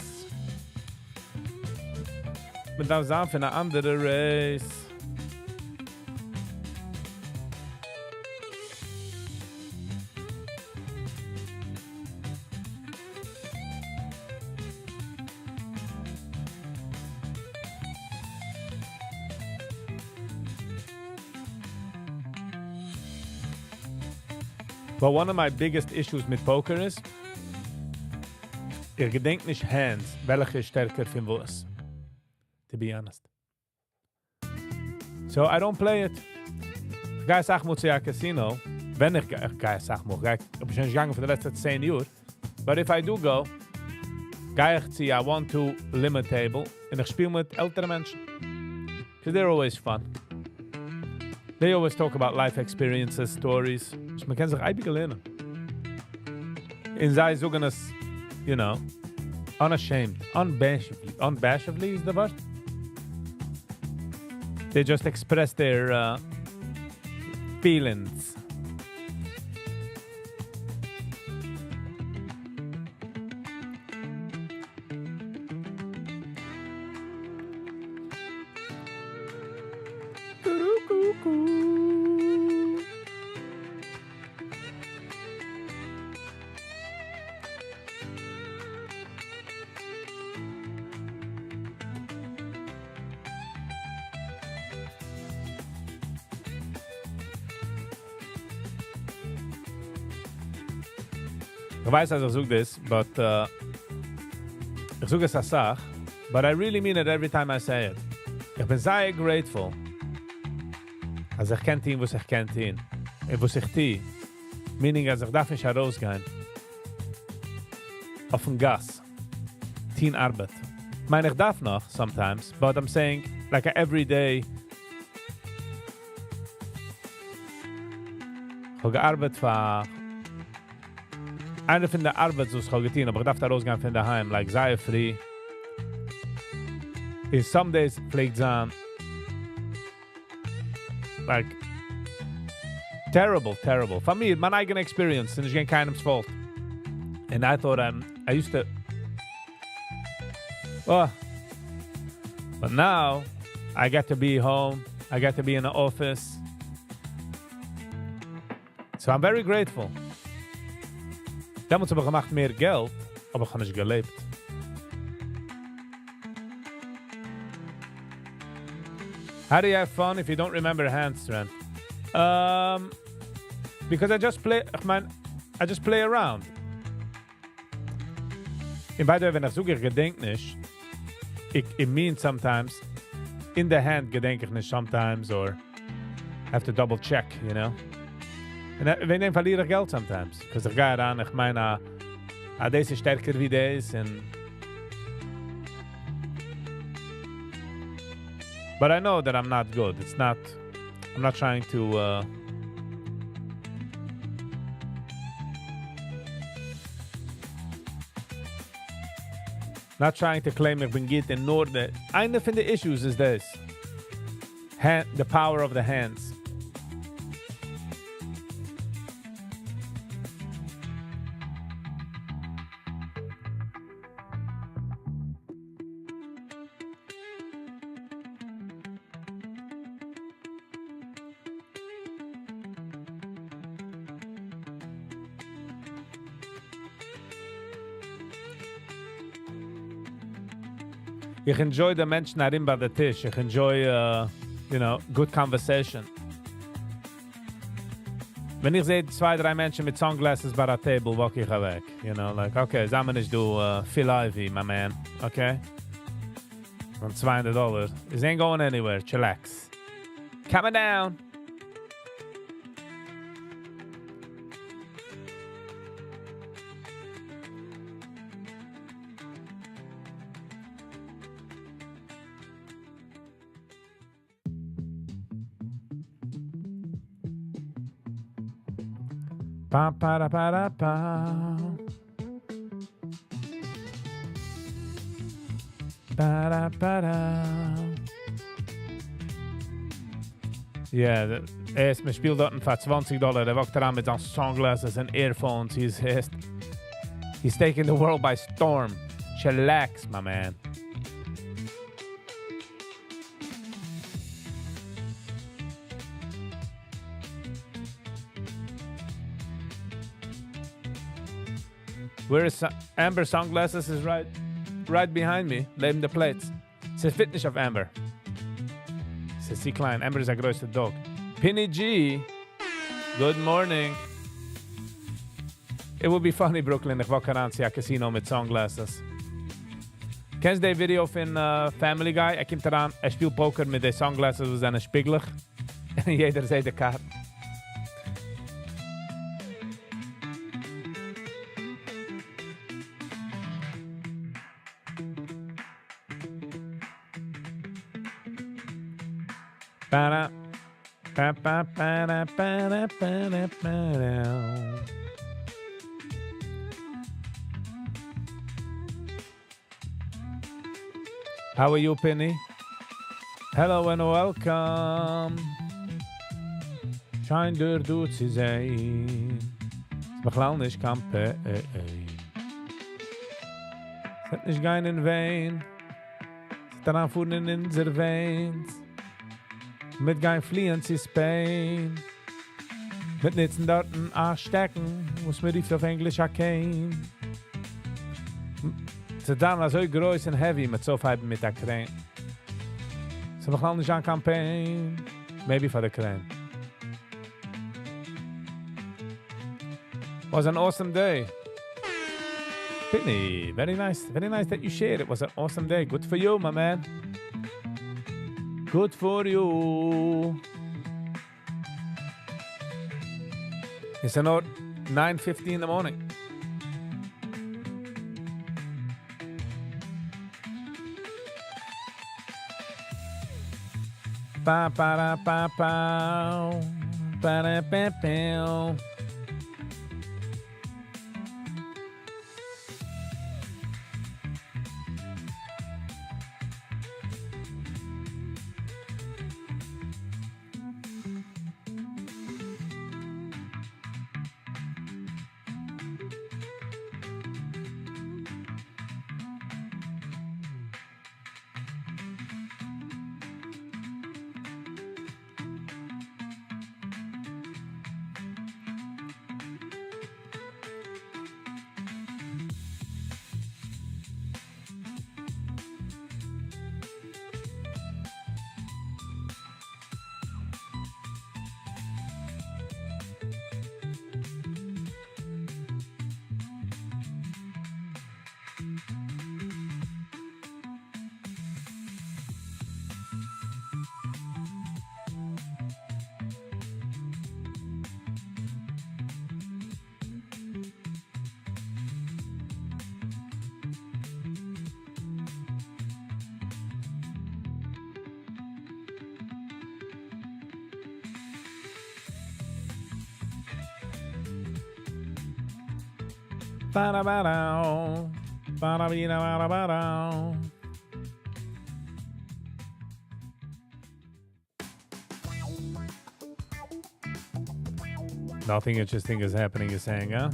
Man darf sagen für eine andere Race. But one of my biggest issues mit Poker is, ich gedenk nicht hands, welche stärker für was. To be honest. So I don't play it. Ich gehe sag mal zu einem Casino, wenn ich gehe sag mal, ich bin schon gegangen für die letzten 10 Jahre. But if I do go, gehe ich zu einem 1-2 limit table und ich spiele mit älteren Menschen. Because they're always fun. They always talk about life experiences, stories. So man kann sich eibig lernen. Und sie sagen es, you know, unashamed, unbashedly is the word. They just express their feelings. Ich weiß, dass ich sage das, but ich sage es als Sache, but I really mean it every time I say it. Ich bin sehr grateful, als ich kennt ihn, was ich kennt ihn. Und was ich tue, meaning, als ich darf nicht herausgehen, auf den Gas, teen Arbeit. Ich meine, ich darf noch, sometimes, but I'm saying, like a everyday, ich habe gearbeitet für eine von der Arbeit, so ich habe getan, aber ich darf da rausgehen von daheim, like, sei free. In some days, pflegt sein, like, terrible. For me, my own experience, and it's getting keinem fault. And I thought, I used to, oh, but now, I get to be home, I get to be in the office. So I'm very grateful. Damals habe ich gemacht mehr Geld, aber ich habe nicht gelebt. How do you have fun if you don't remember handstand? Because I just play around. And by the way, wenn ich suche, ich gedenk nicht, it means sometimes, in the hand gedenk ich nicht sometimes, or have to double check, you know? En wenn ich verliere Geld sometimes. Because ich gehe ran, ich meine, das ist stärker wie das. But I know that I'm not good. I'm not trying to... Not trying to claim ich bin gut in nur the... Eine von den issues is this. The power of the hands. Ich enjoy the Menschen darin bei der Tisch. Ich enjoy, good conversation. Wenn ich sehe 2, 3 Menschen mit Sunglasses bei der Table, walk ich weg. Okay, zusammen ist du Phil Ivey, my man. Okay? From $200. It ain't going anywhere. Chillax. Coming down. Pa pa da pa da pa. Ba da ba da. Yeah, man spielt dort für $20. Der walkt daran mit seinen Sunglasses and earphones. He's taking the world by storm. Chillax, my man. Where is Amber Sunglasses is right behind me, neben the plates. Sie fit nicht auf Amber. Sie ist klein. Amber ist der größte Dog. Penny G, good morning. It would be funny, Brooklyn, ich walk around, see a casino mit Sunglasses. Kennst du das Video von Family Guy? Kommt daran, spielt Poker mit den Sunglasses, die sind spiegelig. Jeder sieht die Karte. Ba-da, ba-ba, ba-da, ba-da, ba-da, ba-da. How are you, Penny? Hello and welcome. Schein der du zu sein. Es bechlall nicht Campaign. Es hat nicht keinen Wein. Es daran fuhren in unser Veins. Mit kein Fliehen zu Spain. Mit nitzen dorten anstecken. Muss mir rief auf Englisch erkennen. Ze dan so groß und heavy mit so viel mit der Crane. So noch nicht an Campaign. Maybe for the Crane. Was an awesome day. Pitney, very nice that you shared. It was an awesome day. Good for you, my man. Good for you. It's now 9:50 in the morning. Ba ba da ba ba ba da ba ba. Ba-da-ba-dow. Ba-da-be-da-ba-da-ba-dow. Nothing interesting is happening, you're saying, huh?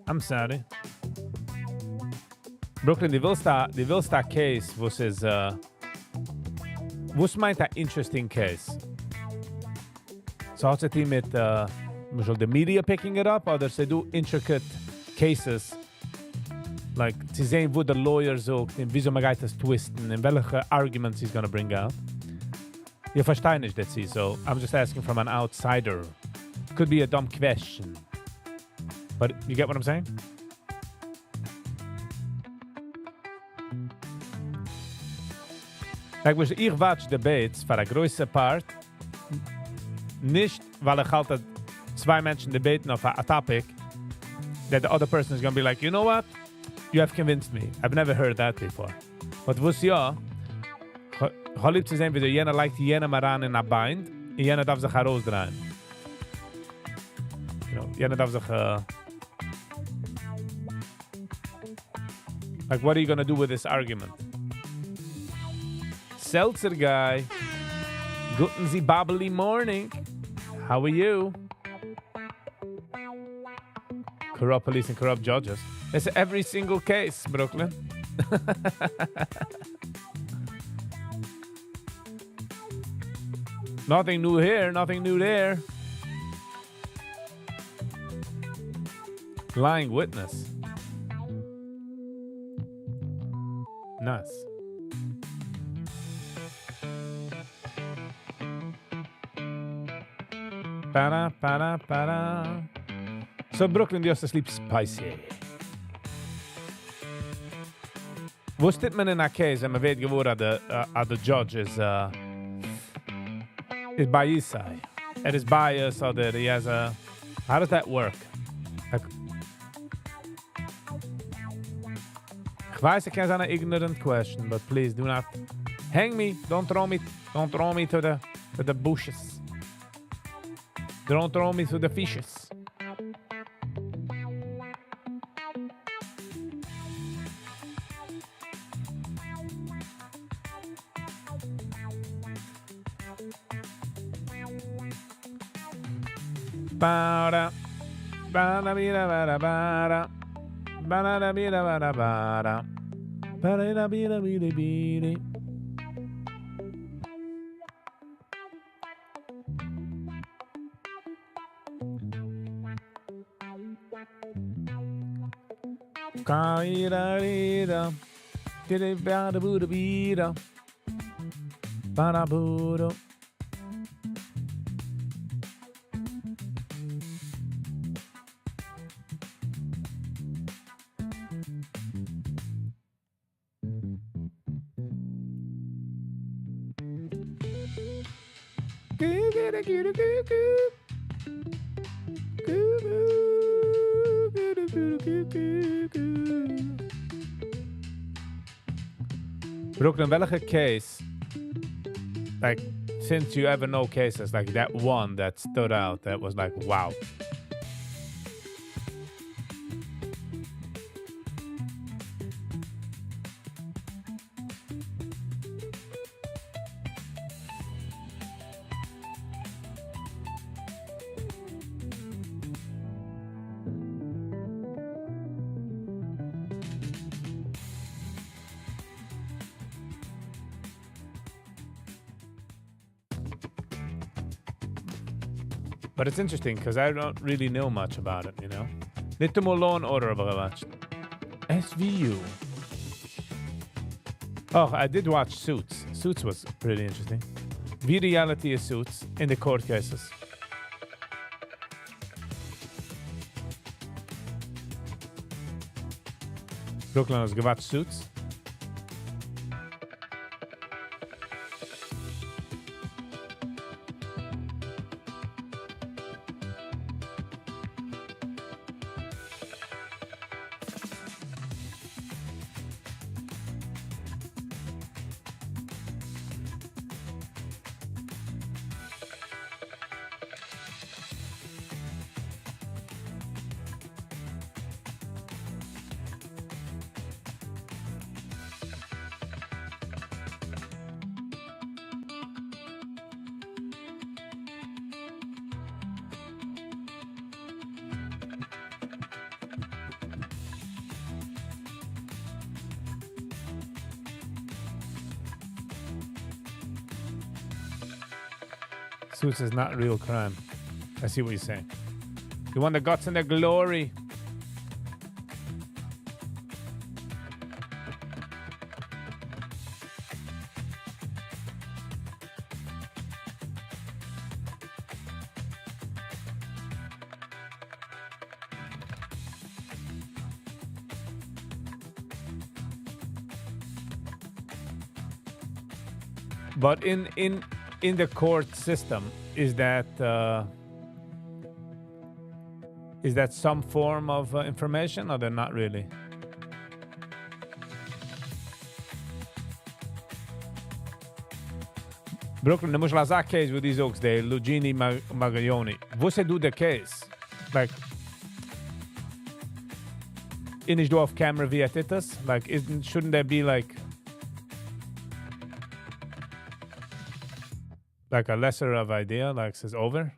I'm sorry. Brooklyn, die willst da case, was is, was meint a interesting case? So hat sie mit, the media picking it up, oder sie do intricate cases Like, zu sehen, wo der Lawyer sagt, und wieso man geht das twisten, and welche arguments he's gonna bring out. You verstehe nicht, that's it. So I'm just asking from an outsider. Could be a dumb question. But you get what I'm saying? Like, was ich watch debates für a größere Part, nicht, weil ich halt zwei Menschen debaten auf a topic, that the other person is going to be like, you know what? You have convinced me. I've never heard that before. But was ja, ich habe lieb zu sehen, wie jener legt jener mal ran in a bind, und jener darf sich herausdrehen. You know, jener darf sich, like, what are you going to do with this argument? Seltzer guy, guten Sie bubbly morning. How are you? Corrupt police and corrupt judges. It's every single case, Brooklyn. Nothing new here, nothing new there. Lying witness. Nice. Para, para, para. So Brooklyn, die hast to sleep spicy. Wo steht man in a case and man weet geworden the judge is by his side? It is biased or that he has a... How does that work? Like, ich weiß, it can be an ignorant question, but please do not hang me. Don't throw me to the bushes. Don't throw me to the fishes. Para, para, bira, bara, bara, bara, bira, bara, bara, bara, bira, bira, bira. Kaira, rira, did bada, buda, bira, bada, buda. Brooklyn, welke case, like, since you ever know cases, like that one that stood out, that was like, wow. But it's interesting because I don't really know much about it, you know? Niet te Law and Order hebben gewatcht. SVU. Oh, I did watch Suits. Suits was pretty interesting. Wie reality is Suits in the court cases. Brooklyn has gewatcht Suits. Suits is not real crime. I see what you're saying. You want the guts and the glory. But in the court system, is that some form of information, or they're not really? Brooklyn, the Mushlazak case with these oaks, the Lugini Magaglioni. Você do the case? Like, in do off camera via titus? Like, shouldn't there be like a lesser of idea, like says over?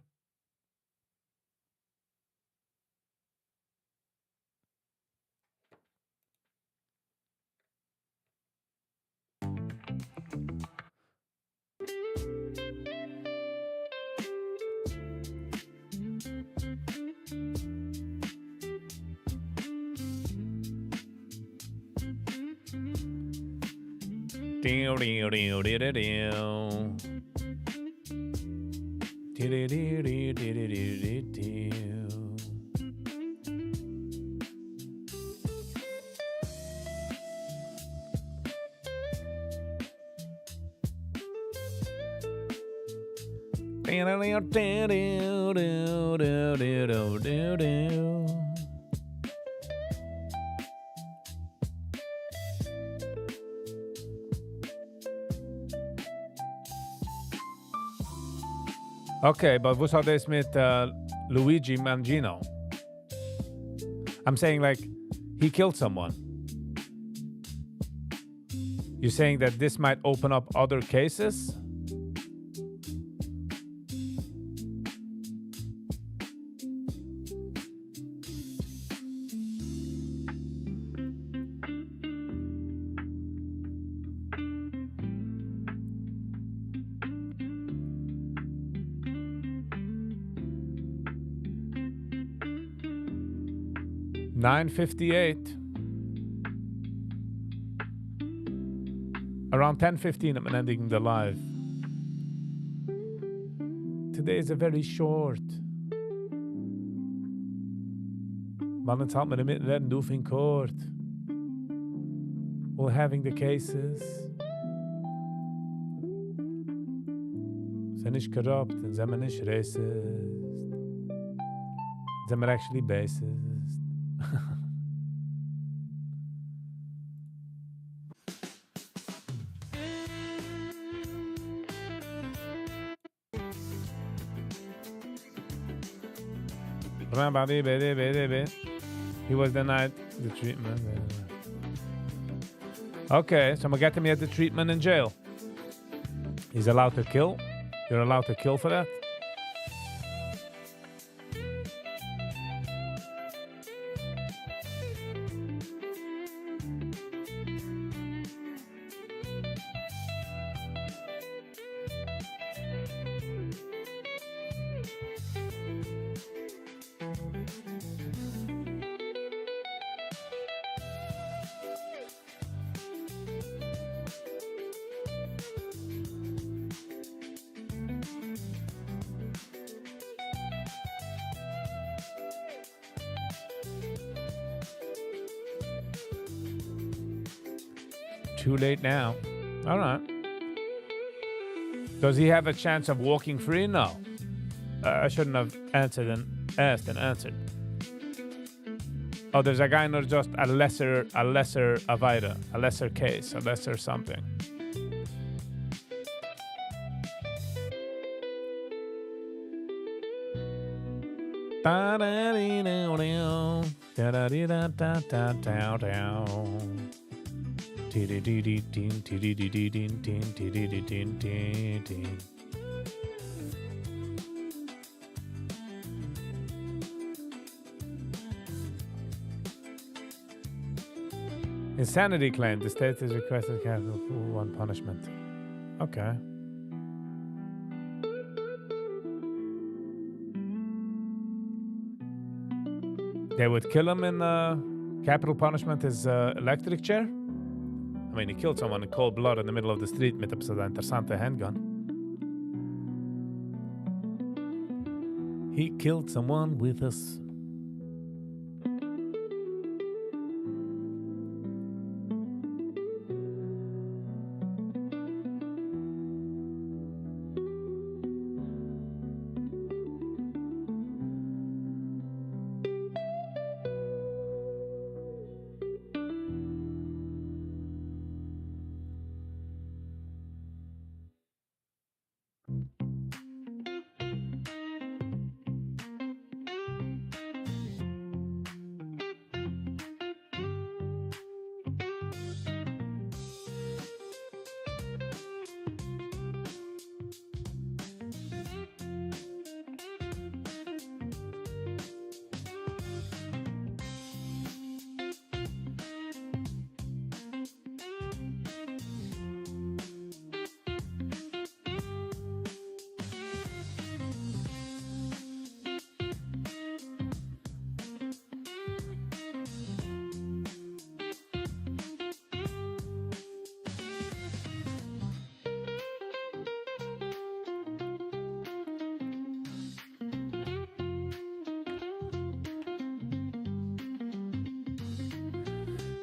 Okay, but what's how this met Luigi Mangino? I'm saying like he killed someone. You're saying that this might open up other cases? $9:58. Around 10:15, I'm ending the live. Today is a very short. Man, het had me de redden doef in court. We're having the cases. Zijn niet corrupt en zijn we niet racist. Zijn we actually bassist. He was denied the treatment. Okay, so I'm gonna get him at the treatment in jail. He's allowed to kill. You're allowed to kill for that. Too late now. All right. Does he have a chance of walking free? No. I shouldn't have asked and answered. Oh, there's a guy not just a lesser Avida, a lesser case, a lesser something. Insanity claim. The state has requested capital for one punishment. Okay. They would kill him in capital punishment is electric chair? I mean, he killed someone in cold blood in the middle of the street met op zo'n interessante handgun. He killed someone with us.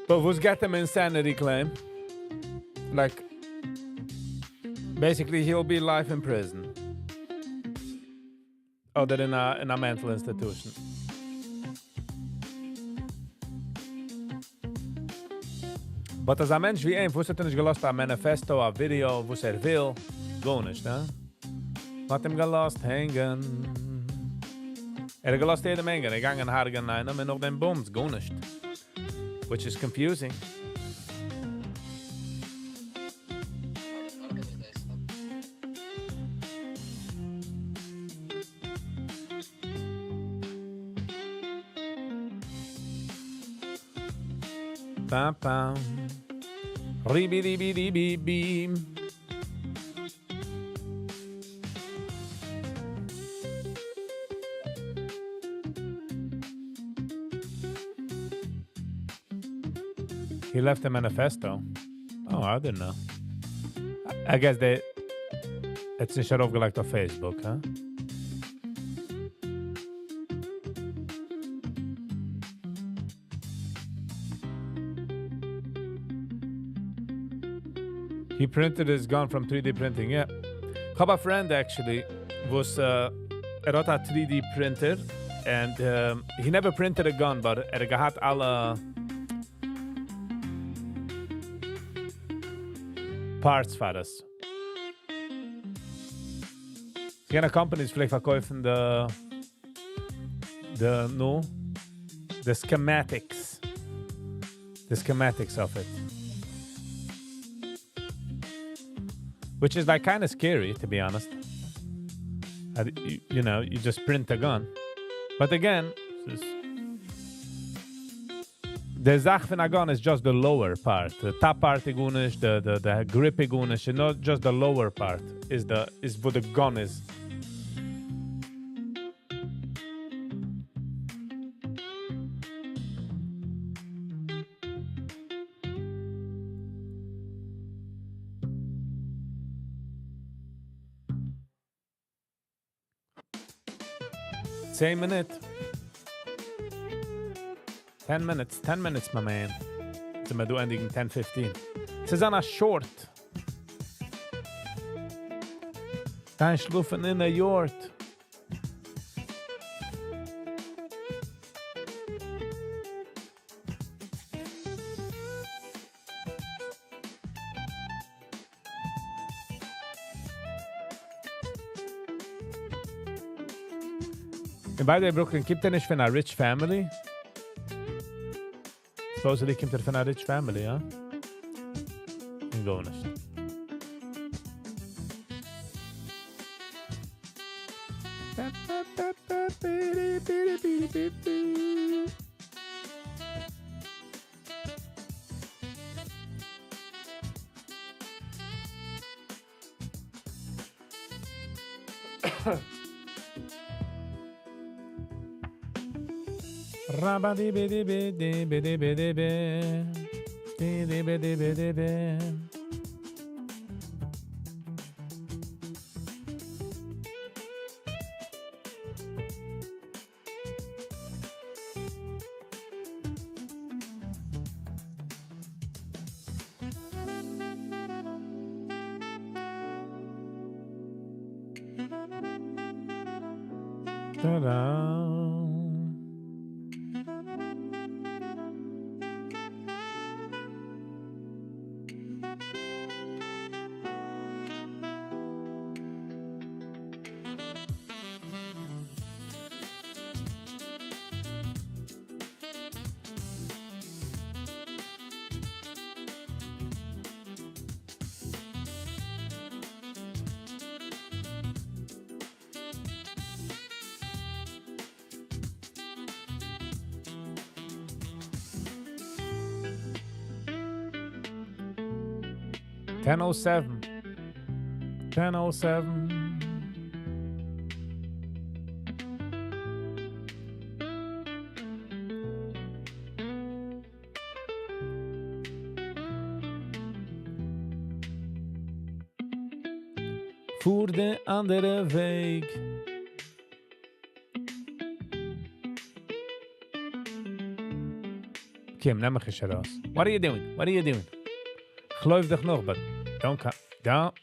But who's got him insanity claim? Like, basically, he'll be life in prison. Oder in a mental institution. But as a Mensch wie wuss hat nicht gelost a Manifesto, a Video, wuss will, go nicht, ne? Hat ihm gelost hängen. Gelost jedem hängen, gangen hargen einem, und noch den Bums, go nicht. Which is confusing. Bam, bam. Ribi, ribi, ribi, bim. He left a manifesto. Oh, I didn't know. I guess it's nicht aufgelegt auf Facebook, huh? He printed his gun from 3D printing, yeah. I have a friend actually was hat a 3D printer and he never printed a gun, but gehad alle parts für das. Keine companies vielleicht verkaufen the schematics of it. Which is like kind of scary, to be honest. You know, you just print a gun. But again, the Zach von a gun is just the lower part. The top part is gunish, the grip is gunish, and not just the lower part is what the gun is. Same minute. 10 minutes, my man. So we do ending 10:15. This is on a short. Kein Schlufen in a Jort. And by the way, Brooklyn, kommt er nicht von einer rich family? Supposedly kommt er von einer rich family, ja? Ich glaube nicht. Ta-da. $10:07. $10:07. Voor de andere week. Kim, neem mich raus. What are you doing? What are you doing? Ich läuf dich noch, but don't come. Don't.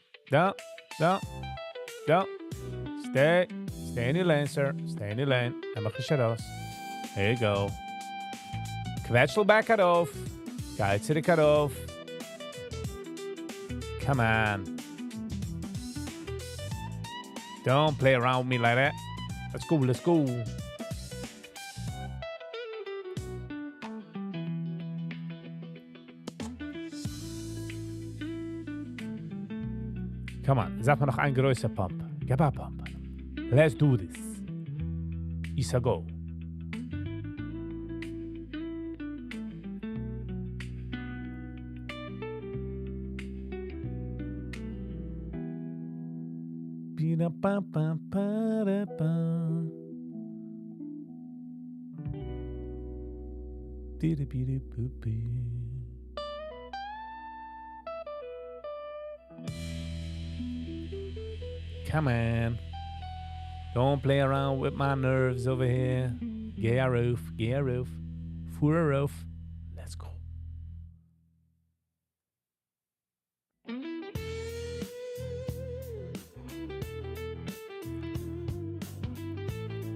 Stay in your lane, sir. Stay in your lane. Neem mich raus. Here you go. Quetschelback auf. Geizerig auf. Come on. Don't play around with me like that. Let's go, let's go. Come on, sag mal noch ein größer Pump. Gib a Pump. Let's do this. Isa go. Come on. Don't play around with my nerves over here. Get a roof. For a roof. Let's go.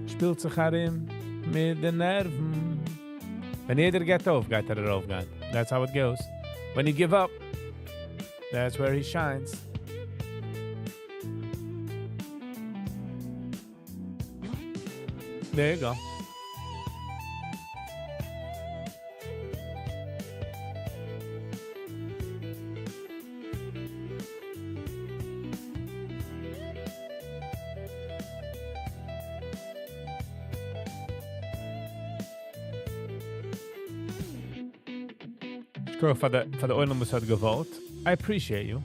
Spielt sich herim mit den Nerven. Wenn jeder geht auf, geht rauf gehen. That's how it goes. When you give up, that's where he shines. There you go. Girl, for the oil was had gewollt. I appreciate you.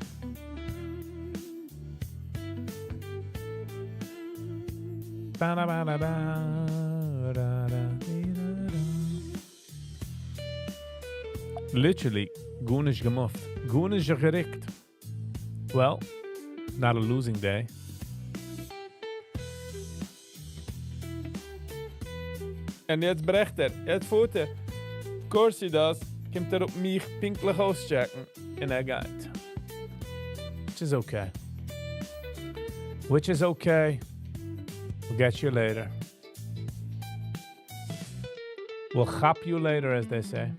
Literally, goonish gemuft. Goonish gericht. Well, not a losing day. En jetzt brecht jetzt voert Of course he does. Komt op mich pinklich auschecken. En geht. Which is okay. Which is okay. We'll get you later. We'll hop you later, as they say.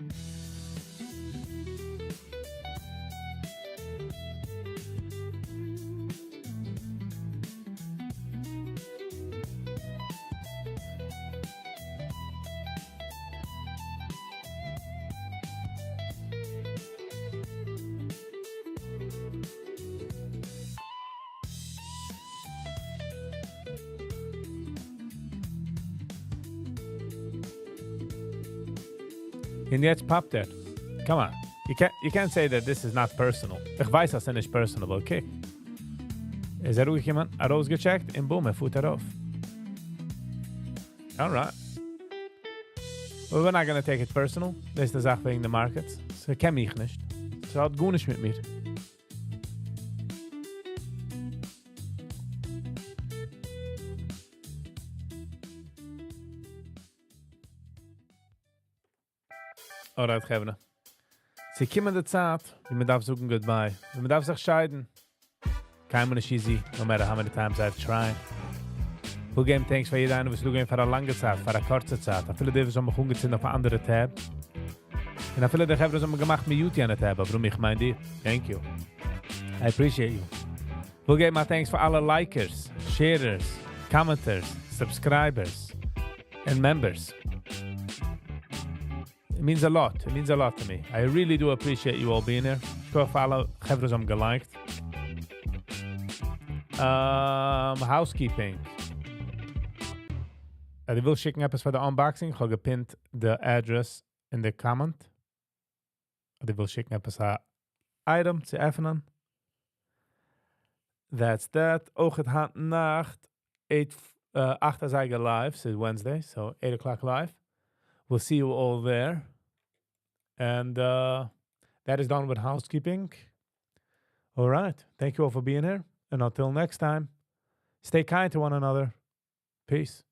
And jetzt popped it. Come on. You can't say that this is not personal. Ich weiß, das ist nicht personal, okay? Ist ruhig jemand rausgecheckt und boom, fuhrt auf. Alright. Well, we're not gonna take it personal. Das ist die Sache wegen der Markets. Sie kennen mich nicht. Sie hat gut nicht mit mir. Alright, Gevne. Sie kommen der Zeit, wie man darf suchen goodbye. Wie man darf sich scheiden. Kein Mann ist easy, no matter how many times I've tried. We'll geben thanks für jeder eine, was du gehen für eine lange Zeit, für eine kurze Zeit. A viele Devils haben mich umgezogen auf eine andere Tab. Und a viele der Gevne haben gemacht mit Beauty an der Tab, aber ich meine dir. Thank you. I appreciate you. We'll geben thanks für alle Likers, Sharers, Commenters, Subscribers, and Members. It means a lot. It means a lot to me. I really do appreciate you all being here. Ich hoffe, alle Gevres haben geliked. Housekeeping. Ich will schicken etwas für die Unboxing. Ich habe gepinnt the address in the comment. Ich will schicken etwas ein Item zu öffnen. That's that. Auch het hand Nacht. 8 as I go live. So it's Wednesday. So 8 o'clock live. We'll see you all there. And that is done with housekeeping. All right. Thank you all for being here. And until next time, stay kind to one another. Peace.